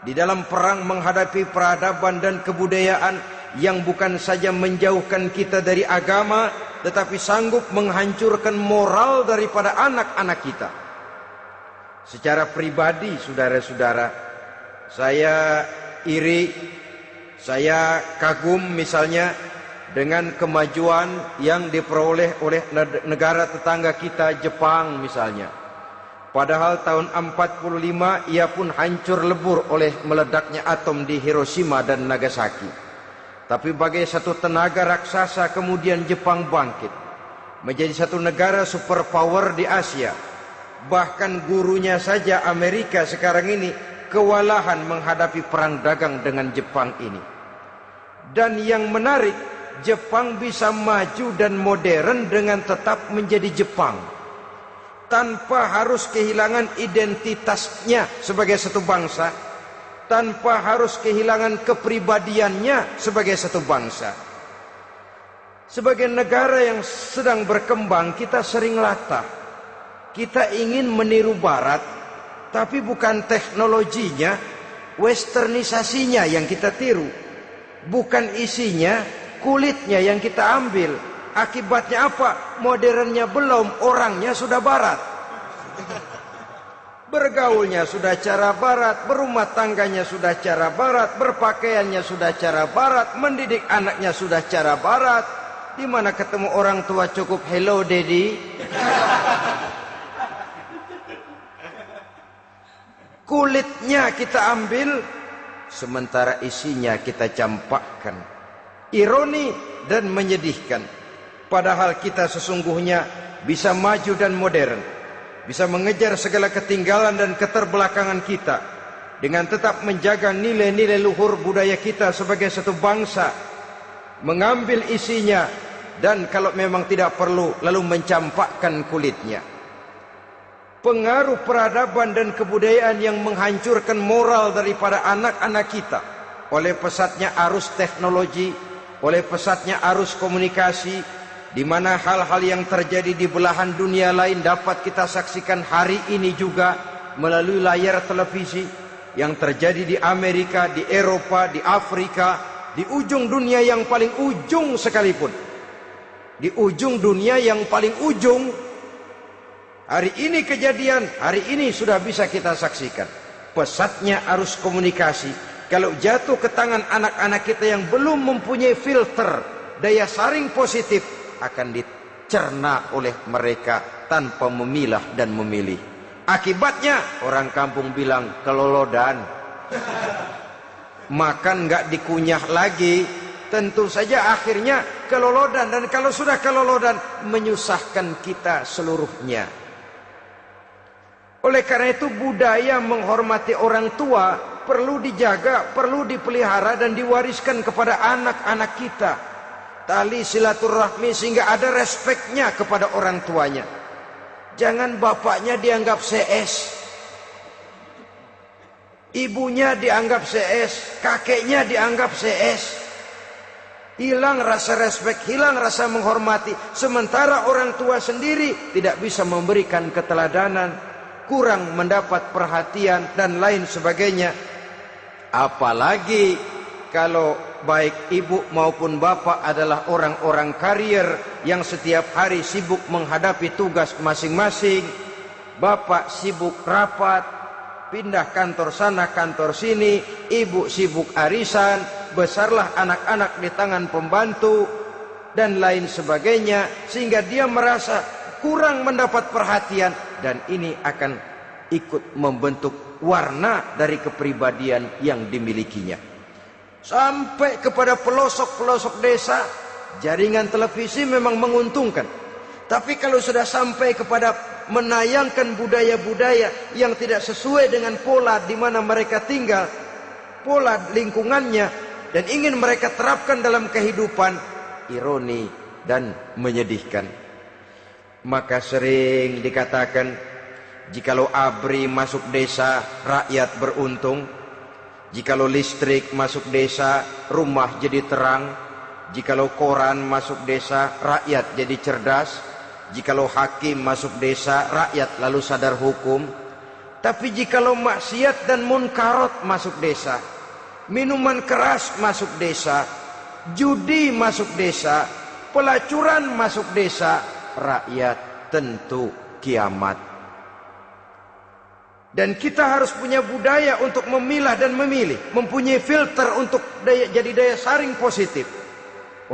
di dalam perang menghadapi peradaban dan kebudayaan yang bukan saja menjauhkan kita dari agama, tetapi sanggup menghancurkan moral daripada anak-anak kita. Secara pribadi, saudara-saudara, saya iri, saya kagum misalnya dengan kemajuan yang diperoleh oleh negara tetangga kita, Jepang misalnya. Padahal tahun 45 ia pun hancur lebur oleh meledaknya atom di Hiroshima dan Nagasaki. Tapi bagai satu tenaga raksasa kemudian Jepang bangkit menjadi satu negara superpower di Asia. Bahkan gurunya saja Amerika sekarang ini kewalahan menghadapi perang dagang dengan Jepang ini. Dan yang menarik, Jepang bisa maju dan modern dengan tetap menjadi Jepang, tanpa harus kehilangan identitasnya sebagai satu bangsa, tanpa harus kehilangan kepribadiannya sebagai satu bangsa. Sebagai negara yang sedang berkembang, kita sering latah. Kita ingin meniru Barat, tapi bukan teknologinya, westernisasinya yang kita tiru. Bukan isinya, kulitnya yang kita ambil. Akibatnya apa? Modernnya belum, orangnya sudah Barat. Bergaulnya sudah cara Barat, berumah tangganya sudah cara Barat, berpakaiannya sudah cara Barat, mendidik anaknya sudah cara Barat. Di mana ketemu orang tua cukup hello daddy. Kulitnya kita ambil, sementara isinya kita campakkan. Ironi dan menyedihkan. Padahal kita sesungguhnya bisa maju dan modern, bisa mengejar segala ketinggalan dan keterbelakangan kita dengan tetap menjaga nilai-nilai luhur budaya kita sebagai satu bangsa, mengambil isinya, dan kalau memang tidak perlu lalu mencampakkan kulitnya. Pengaruh peradaban dan kebudayaan yang menghancurkan moral daripada anak-anak kita oleh pesatnya arus teknologi, oleh pesatnya arus komunikasi, di mana hal-hal yang terjadi di belahan dunia lain dapat kita saksikan hari ini juga melalui layar televisi. Yang terjadi di Amerika, di Eropa, di Afrika, di ujung dunia yang paling ujung sekalipun, di ujung dunia yang paling ujung, hari ini kejadian, hari ini sudah bisa kita saksikan. Pesatnya arus komunikasi, kalau jatuh ke tangan anak-anak kita yang belum mempunyai filter, daya saring positif, akan dicerna oleh mereka tanpa memilah dan memilih. Akibatnya orang kampung bilang kelolodan. Makan nggak dikunyah lagi, tentu saja akhirnya kelolodan. Dan kalau sudah kelolodan, menyusahkan kita seluruhnya. Oleh karena itu budaya menghormati orang tua perlu dijaga, perlu dipelihara dan diwariskan kepada anak-anak kita. tali silaturahmi sehingga ada respeknya kepada orang tuanya. Jangan bapaknya dianggap CS, ibunya dianggap CS, kakeknya dianggap CS. Hilang rasa respek, hilang rasa menghormati. Sementara orang tua sendiri tidak bisa memberikan keteladanan, kurang mendapat perhatian dan lain sebagainya. Apalagi kalau baik ibu maupun bapak adalah orang-orang karier yang setiap hari sibuk menghadapi tugas masing-masing. Bapak sibuk rapat, pindah kantor sana kantor sini, ibu sibuk arisan, besarlah anak-anak di tangan pembantu dan lain sebagainya, sehingga dia merasa kurang mendapat perhatian, dan ini akan ikut membentuk warna dari kepribadian yang dimilikinya. Sampai kepada pelosok-pelosok desa, jaringan televisi memang menguntungkan. Tapi kalau sudah sampai kepada menayangkan budaya-budaya yang tidak sesuai dengan pola di mana mereka tinggal, pola lingkungannya, dan ingin mereka terapkan dalam kehidupan, ironi dan menyedihkan. Maka sering dikatakan, jikalau ABRI masuk desa, rakyat beruntung. Jikalau listrik masuk desa, rumah jadi terang. Jikalau koran masuk desa, rakyat jadi cerdas. Jikalau hakim masuk desa, rakyat lalu sadar hukum. Tapi jikalau maksiat dan munkarat masuk desa, minuman keras masuk desa, judi masuk desa, pelacuran masuk desa, rakyat tentu kiamat. Dan kita harus punya budaya untuk memilah dan memilih, mempunyai filter untuk jadi daya saring positif.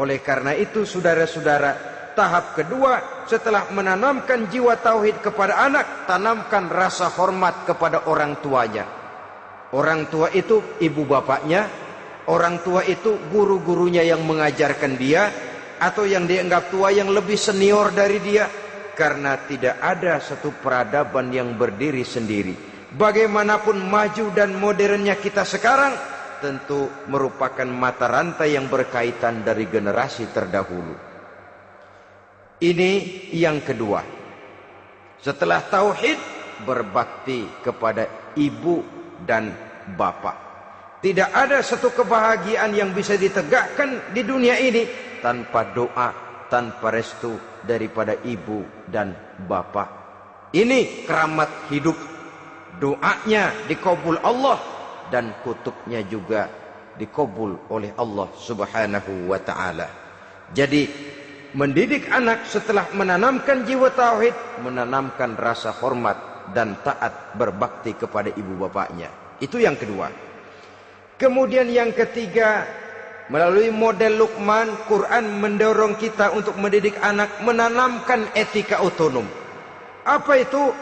Oleh karena itu, saudara-saudara, tahap kedua setelah menanamkan jiwa tauhid kepada anak, tanamkan rasa hormat kepada orang tuanya. Orang tua itu ibu bapaknya, orang tua itu guru-gurunya yang mengajarkan dia, atau yang dianggap tua yang lebih senior dari dia. Karena tidak ada satu peradaban yang berdiri sendiri. Bagaimanapun maju dan modernnya kita sekarang, tentu merupakan mata rantai yang berkaitan dari generasi terdahulu. Ini yang kedua. Setelah tauhid, berbakti kepada ibu dan bapak. Tidak ada satu kebahagiaan yang bisa ditegakkan di dunia ini tanpa doa, tanpa restu daripada ibu dan bapak. Ini keramat hidup. Doanya dikabul Allah dan kutubnya juga dikabul oleh Allah Subhanahu wa ta'ala. Jadi mendidik anak setelah menanamkan jiwa tauhid, menanamkan rasa hormat dan taat berbakti kepada ibu bapaknya. Itu yang kedua. Kemudian yang ketiga, melalui model Luqman, Quran mendorong kita untuk mendidik anak, menanamkan etika otonom. Apa itu?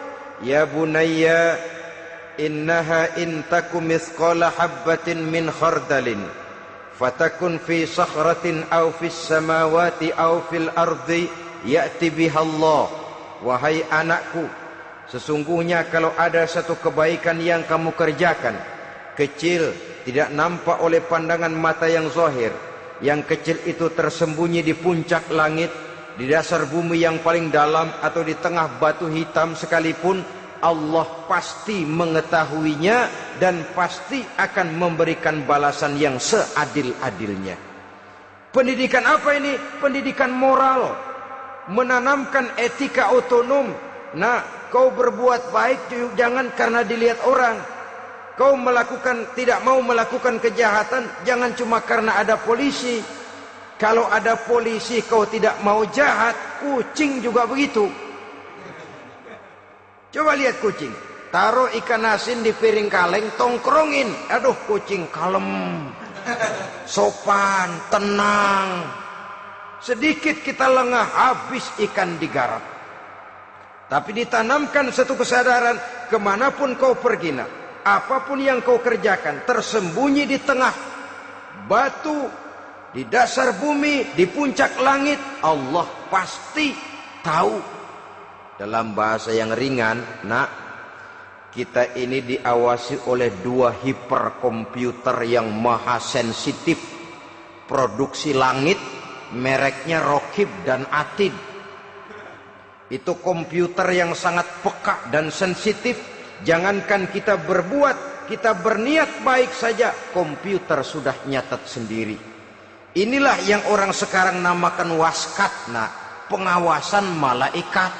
Ya bunayya innaha in takum mithqala habbatin min khardalin fatakun fi sakhratin aw fis samawati aw fil ardi ya'ti biha Allah. Wahai anakku, sesungguhnya kalau ada satu kebaikan yang kamu kerjakan, kecil, tidak nampak oleh pandangan mata yang zahir, yang kecil itu tersembunyi di puncak langit, di dasar bumi yang paling dalam, atau di tengah batu hitam sekalipun, Allah pasti mengetahuinya dan pasti akan memberikan balasan yang seadil-adilnya. Pendidikan apa ini? Pendidikan moral, menanamkan etika otonom. Nah, kau berbuat baik jangan karena dilihat orang. Kau tidak mau melakukan kejahatan jangan cuma karena ada polisi. Kalau ada polisi kau tidak mau jahat, kucing juga begitu. Coba lihat kucing, taruh ikan asin di piring kaleng, tongkrongin. Aduh, kucing kalem, sopan, tenang. Sedikit kita lengah, habis ikan digarap. Tapi ditanamkan satu kesadaran, kemanapun kau pergi, apapun yang kau kerjakan, tersembunyi di tengah batu, di dasar bumi, di puncak langit, Allah pasti tahu. Dalam bahasa yang ringan, kita ini diawasi oleh dua hiperkomputer yang maha sensitif. Produksi langit mereknya Rokib dan Atid. Itu komputer yang sangat peka dan sensitif. Jangankan kita berbuat, kita berniat baik saja, komputer sudah nyatat sendiri. Inilah yang orang sekarang namakan waskat, pengawasan malaikat.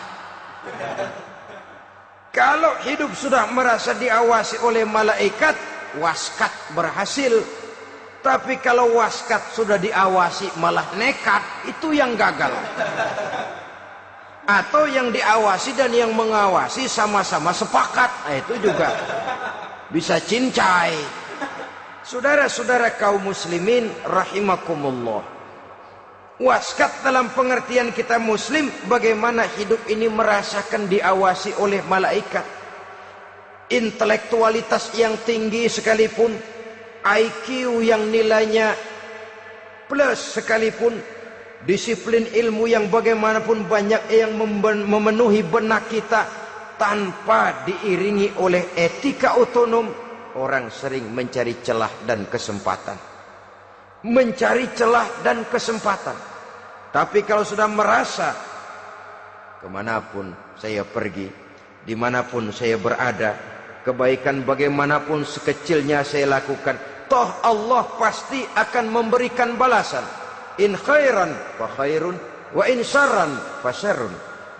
Kalau hidup sudah merasa diawasi oleh malaikat, waskat berhasil. Tapi kalau waskat sudah diawasi malah nekat, itu yang gagal. Atau yang diawasi dan yang mengawasi sama-sama sepakat, itu juga bisa cincai. Saudara-saudara kaum muslimin rahimakumullah. Waskat dalam pengertian kita muslim, bagaimana hidup ini merasakan diawasi oleh malaikat. Intelektualitas yang tinggi sekalipun, IQ yang nilainya plus sekalipun, disiplin ilmu yang bagaimanapun banyak yang memenuhi benak kita, tanpa diiringi oleh etika otonom, orang sering mencari celah dan kesempatan. Mencari celah dan kesempatan. Tapi kalau sudah merasa kemanapun saya pergi, dimanapun saya berada, kebaikan bagaimanapun sekecilnya saya lakukan, toh Allah pasti akan memberikan balasan. In khairan fa khairun, wa in syarran fa syarrun.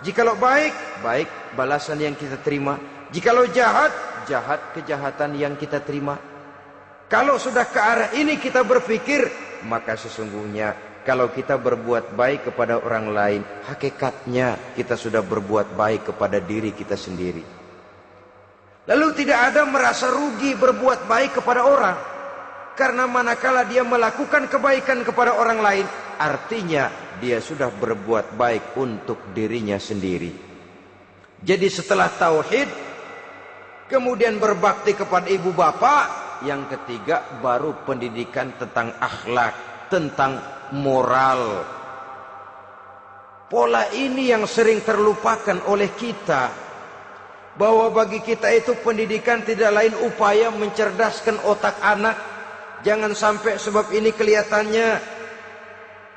Jikalau baik, baik balasan yang kita terima. Jikalau jahat, jahat kejahatan yang kita terima. Kalau sudah ke arah ini kita berpikir, maka sesungguhnya kalau kita berbuat baik kepada orang lain, hakikatnya kita sudah berbuat baik kepada diri kita sendiri. Lalu tidak ada merasa rugi berbuat baik kepada orang. Karena manakala dia melakukan kebaikan kepada orang lain, artinya dia sudah berbuat baik untuk dirinya sendiri. Jadi setelah tauhid, kemudian berbakti kepada ibu bapak, yang ketiga baru pendidikan tentang akhlak, tentang moral. Pola ini yang sering terlupakan oleh kita, bahwa bagi kita itu pendidikan tidak lain upaya mencerdaskan otak anak. Jangan sampai sebab ini kelihatannya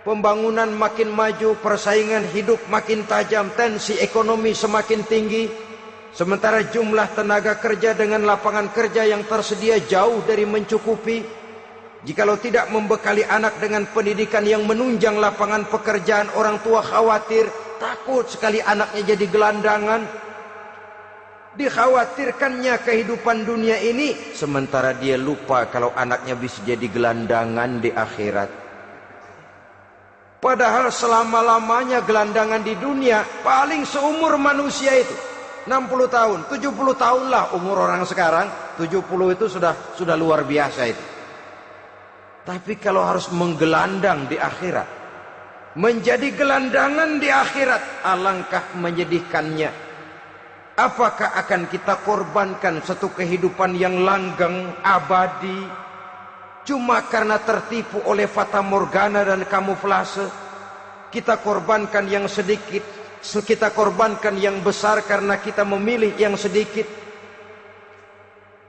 pembangunan makin maju, persaingan hidup makin tajam, tensi ekonomi semakin tinggi, sementara jumlah tenaga kerja dengan lapangan kerja yang tersedia jauh dari mencukupi. Jikalau tidak membekali anak dengan pendidikan yang menunjang lapangan pekerjaan, orang tua khawatir, takut sekali anaknya jadi gelandangan. Dikhawatirkannya kehidupan dunia ini, sementara dia lupa kalau anaknya bisa jadi gelandangan di akhirat. Padahal selama-lamanya gelandangan di dunia, paling seumur manusia itu 60 tahun, 70 tahun lah umur orang sekarang. 70 itu sudah luar biasa itu. Tapi kalau harus menggelandang di akhirat, menjadi gelandangan di akhirat, alangkah menyedihkannya. Apakah akan kita korbankan satu kehidupan yang langgeng, abadi, cuma karena tertipu oleh fata morgana dan kamuflase? Kita korbankan yang sedikit, kita korbankan yang besar karena kita memilih yang sedikit.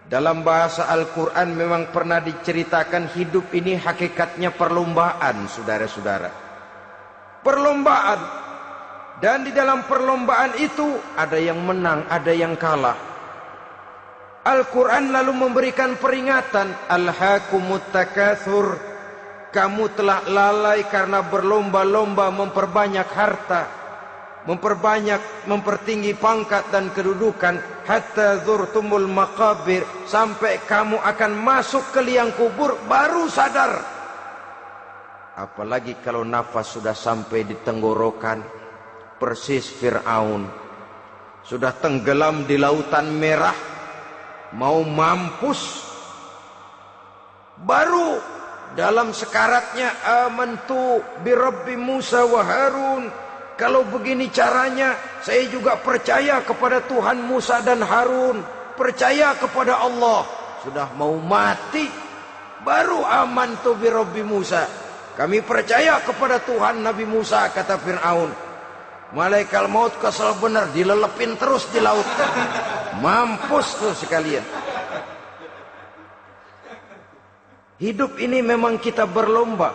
Dalam bahasa Al-Quran memang pernah diceritakan hidup ini hakikatnya perlombaan, saudara-saudara. Perlombaan. Dan di dalam perlombaan itu ada yang menang, ada yang kalah. Al-Quran lalu memberikan peringatan, Alhaakumut takatsur, kamu telah lalai karena berlomba-lomba memperbanyak harta, mempertinggi pangkat dan kedudukan, hatta zurtumul maqabir, sampai kamu akan masuk ke liang kubur baru sadar. Apalagi kalau nafas sudah sampai di tenggorokan. Persis Fir'aun sudah tenggelam di lautan merah, mau mampus, baru dalam sekaratnya amantu bi Rabbi Musa wa Harun. Kalau begini caranya, saya juga percaya kepada Tuhan Musa dan Harun, percaya kepada Allah. Sudah mau mati, baru amantu bi Rabbi Musa, kami percaya kepada Tuhan Nabi Musa, kata Fir'aun. Malaikat maut kesal benar, dilelepin terus di laut. Mampus tuh sekalian. Hidup ini memang kita berlomba.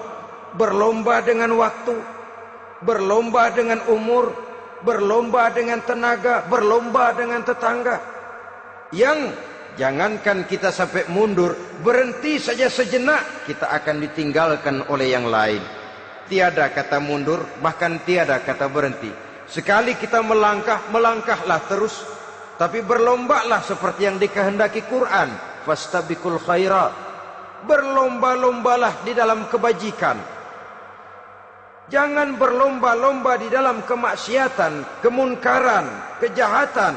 berlomba dengan waktu, berlomba dengan umur, berlomba dengan tenaga, berlomba dengan tetangga. Yang jangankan kita sampai mundur, berhenti saja sejenak, kita akan ditinggalkan oleh yang lain. Tiada kata mundur, bahkan tiada kata berhenti. Sekali kita melangkah, melangkahlah terus. Tapi berlombalah seperti yang dikehendaki Quran. Fastabiqul khairat. Berlomba-lombalah di dalam kebajikan. Jangan berlomba-lomba di dalam kemaksiatan, kemunkaran, kejahatan.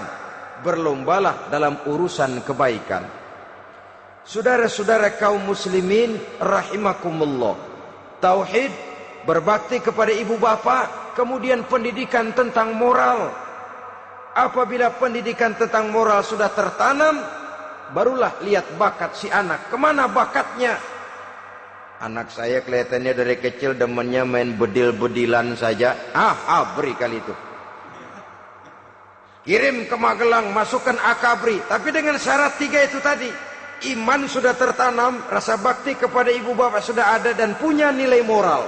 Berlombalah dalam urusan kebaikan. Saudara-saudara kaum muslimin rahimakumullah. Tauhid, berbakti kepada ibu bapa, kemudian pendidikan tentang moral. Apabila pendidikan tentang moral sudah tertanam, barulah lihat bakat si anak. Kemana bakatnya? Anak saya kelihatannya dari kecil demennya main bedil-bedilan saja. Beri kali itu. Kirim ke Magelang, masukkan akabri. Tapi dengan syarat 3 itu tadi. Iman sudah tertanam, rasa bakti kepada ibu bapak sudah ada, dan punya nilai moral.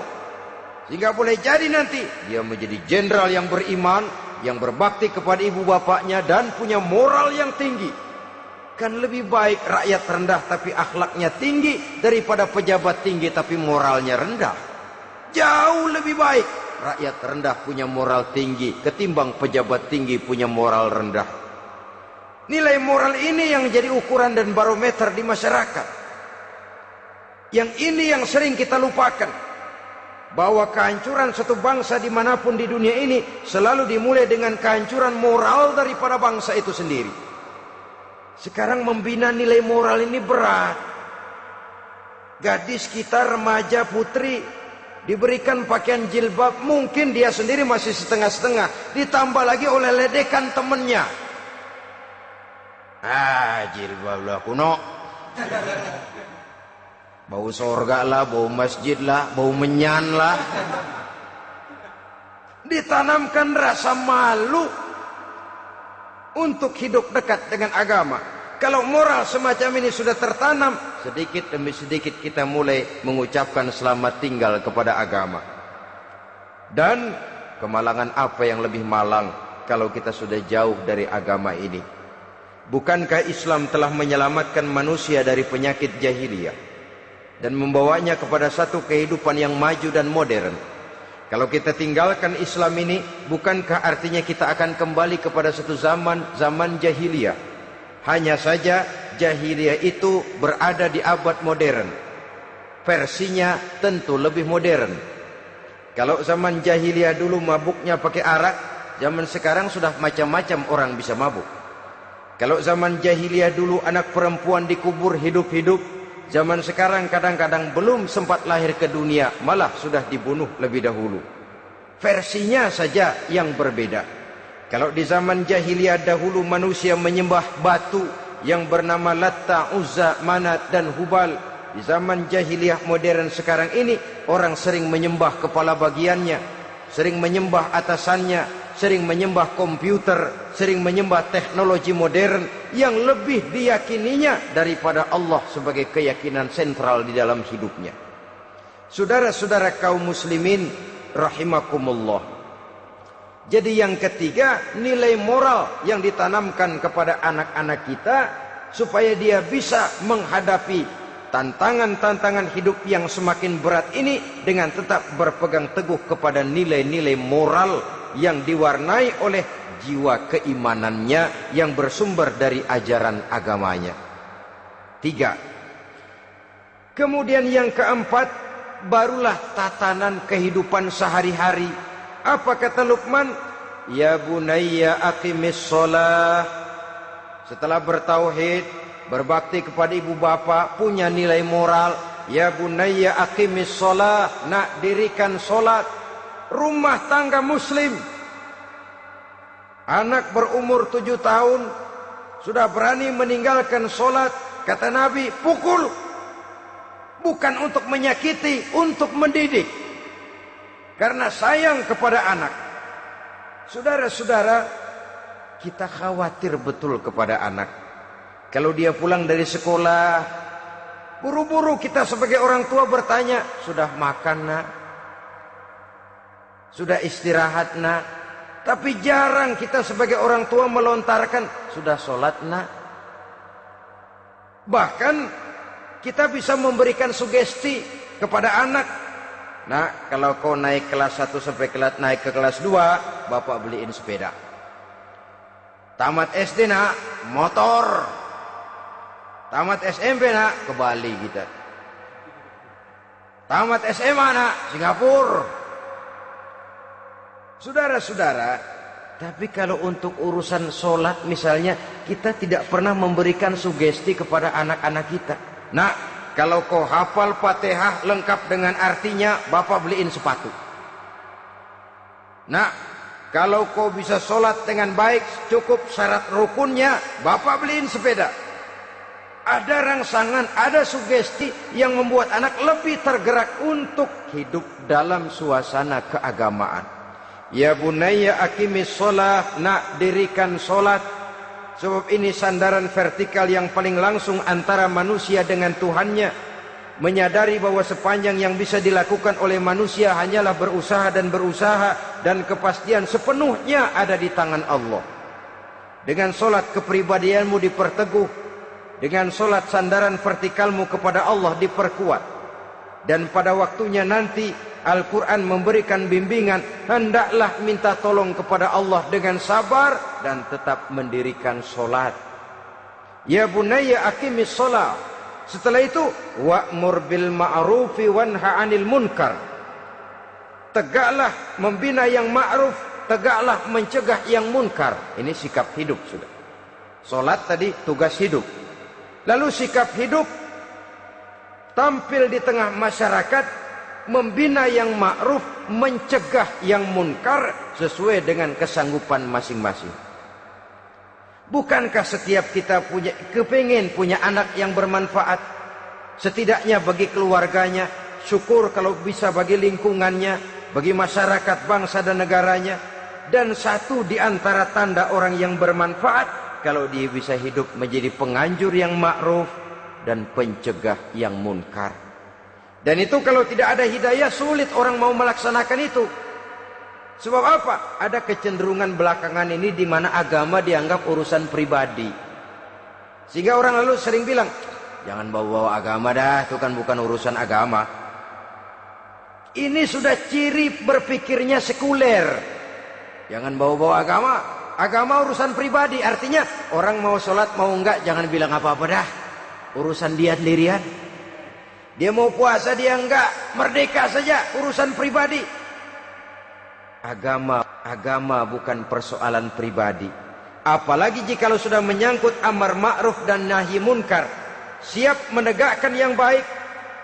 Sehingga boleh jadi nanti dia menjadi jenderal yang beriman, yang berbakti kepada ibu bapaknya, dan punya moral yang tinggi. Kan lebih baik rakyat rendah tapi akhlaknya tinggi, daripada pejabat tinggi tapi moralnya rendah. Jauh lebih baik rakyat rendah punya moral tinggi ketimbang pejabat tinggi punya moral rendah. Nilai moral ini yang jadi ukuran dan barometer di masyarakat. Yang ini yang sering kita lupakan. Bahwa kehancuran satu bangsa dimanapun di dunia ini selalu dimulai dengan kehancuran moral daripada bangsa itu sendiri. Sekarang membina nilai moral ini berat. Gadis kita, remaja, putri diberikan pakaian jilbab, mungkin dia sendiri masih setengah-setengah, ditambah lagi oleh ledekan temennya. Jilbab lah kuno. Bau sorga lah, bau masjid lah, bau menyan lah. Ditanamkan rasa malu untuk hidup dekat dengan agama. Kalau moral semacam ini sudah tertanam, sedikit demi sedikit kita mulai mengucapkan selamat tinggal kepada agama. Dan kemalangan apa yang lebih malang kalau kita sudah jauh dari agama ini? Bukankah Islam telah menyelamatkan manusia dari penyakit jahiliyah dan membawanya kepada satu kehidupan yang maju dan modern? Kalau kita tinggalkan Islam ini, bukankah artinya kita akan kembali kepada satu zaman jahiliyah? Hanya saja jahiliyah itu berada di abad modern. Versinya tentu lebih modern. Kalau zaman jahiliyah dulu mabuknya pakai arak, zaman sekarang sudah macam-macam orang bisa mabuk. Kalau zaman jahiliyah dulu anak perempuan dikubur hidup-hidup, zaman sekarang kadang-kadang belum sempat lahir ke dunia, malah sudah dibunuh lebih dahulu. Versinya saja yang berbeda. Kalau di zaman jahiliyah dahulu manusia menyembah batu yang bernama Latta, Uzza, Manat dan Hubal. Di zaman jahiliyah modern sekarang ini, orang sering menyembah kepala bagiannya, sering menyembah atasannya, sering menyembah komputer, sering menyembah teknologi modern yang lebih diyakininya daripada Allah sebagai keyakinan sentral di dalam hidupnya. Saudara-saudara kaum muslimin rahimakumullah. Jadi yang ketiga, nilai moral yang ditanamkan kepada anak-anak kita supaya dia bisa menghadapi tantangan-tantangan hidup yang semakin berat ini dengan tetap berpegang teguh kepada nilai-nilai moral yang diwarnai oleh jiwa keimanannya yang bersumber dari ajaran agamanya. 3. Kemudian yang keempat, barulah tatanan kehidupan sehari-hari. Apa kata Luqman? Ya bunayya aqimis shalah. Setelah bertauhid, berbakti kepada ibu bapa, punya nilai moral. Ya bunayya aqimis shalah, nak dirikan solat. Rumah tangga muslim. Anak berumur 7 tahun sudah berani meninggalkan solat. Kata Nabi, pukul. Bukan untuk menyakiti, untuk mendidik. Karena sayang kepada anak. Saudara-saudara, kita khawatir betul kepada anak. Kalau dia pulang dari sekolah, Buru-buru kita sebagai orang tua bertanya, sudah makan nak? Sudah istirahat nak? Tapi jarang kita sebagai orang tua melontarkan, sudah sholat nak? Bahkan kita bisa memberikan sugesti kepada anak. Nah, kalau kau naik kelas 1 sampai naik ke kelas 2, bapak beliin sepeda. Tamat SD nak, motor. Tamat SMP nak, ke Bali kita. Tamat SMA nak, Singapura. Saudara-saudara, tapi kalau untuk urusan sholat misalnya, kita tidak pernah memberikan sugesti kepada anak-anak kita. Nah, kalau kau hafal Fatihah lengkap dengan artinya, bapak beliin sepatu. Nah, kalau kau bisa sholat dengan baik, cukup syarat rukunnya, bapak beliin sepeda. Ada rangsangan, ada sugesti yang membuat anak lebih tergerak untuk hidup dalam suasana keagamaan. Ya bunayya aqimis sholat, nak dirikan sholat. Sebab ini sandaran vertikal yang paling langsung antara manusia dengan Tuhannya. Menyadari bahwa sepanjang yang bisa dilakukan oleh manusia hanyalah berusaha, dan kepastian sepenuhnya ada di tangan Allah. Dengan sholat kepribadianmu diperteguh, dengan sholat sandaran vertikalmu kepada Allah diperkuat. Dan pada waktunya nanti Al-Quran memberikan bimbingan, hendaklah minta tolong kepada Allah dengan sabar dan tetap mendirikan sholat. Ya bunayya aqimis sholat. Setelah itu, wa'mur bil ma'rufi wanha 'anil munkar. Tegaklah membina yang ma'ruf, tegaklah mencegah yang munkar. Ini sikap hidup sudah. Sholat tadi tugas hidup. Lalu sikap hidup tampil di tengah masyarakat, membina yang ma'ruf, mencegah yang munkar sesuai dengan kesanggupan masing-masing. Bukankah setiap kita kepingin punya anak yang bermanfaat, setidaknya bagi keluarganya, syukur kalau bisa bagi lingkungannya, bagi masyarakat, bangsa dan negaranya. Dan satu di antara tanda orang yang bermanfaat, kalau dia bisa hidup menjadi penganjur yang ma'ruf dan pencegah yang munkar. Dan itu kalau tidak ada hidayah, sulit orang mau melaksanakan itu. Sebab apa? Ada kecenderungan belakangan ini di mana agama dianggap urusan pribadi. Sehingga orang lalu sering bilang, jangan bawa-bawa agama dah, itu kan bukan urusan agama. Ini sudah ciri berpikirnya sekuler. Jangan bawa-bawa agama. Agama urusan pribadi, artinya orang mau sholat mau enggak, jangan bilang apa-apa dah. Urusan dia sendirian. Dia mau puasa dia enggak, merdeka saja, urusan pribadi. Agama bukan persoalan pribadi. Apalagi jika sudah menyangkut amar ma'ruf dan nahi munkar. Siap menegakkan yang baik,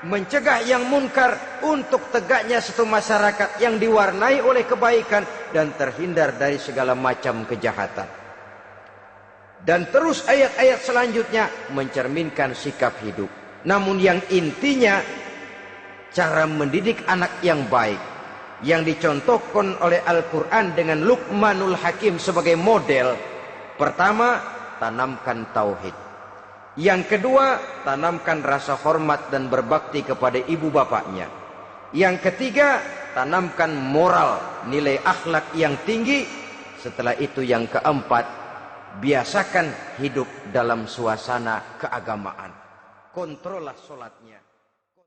mencegah yang munkar, untuk tegaknya satu masyarakat yang diwarnai oleh kebaikan dan terhindar dari segala macam kejahatan. Dan terus ayat-ayat selanjutnya mencerminkan sikap hidup. Namun yang intinya, cara mendidik anak yang baik yang dicontohkan oleh Al-Quran dengan Luqmanul Hakim sebagai model. Pertama, tanamkan tauhid. Yang kedua, tanamkan rasa hormat dan berbakti kepada ibu bapaknya. Yang ketiga, tanamkan moral, nilai akhlak yang tinggi. Setelah itu yang keempat, biasakan hidup dalam suasana keagamaan. Kontrollah sholatnya.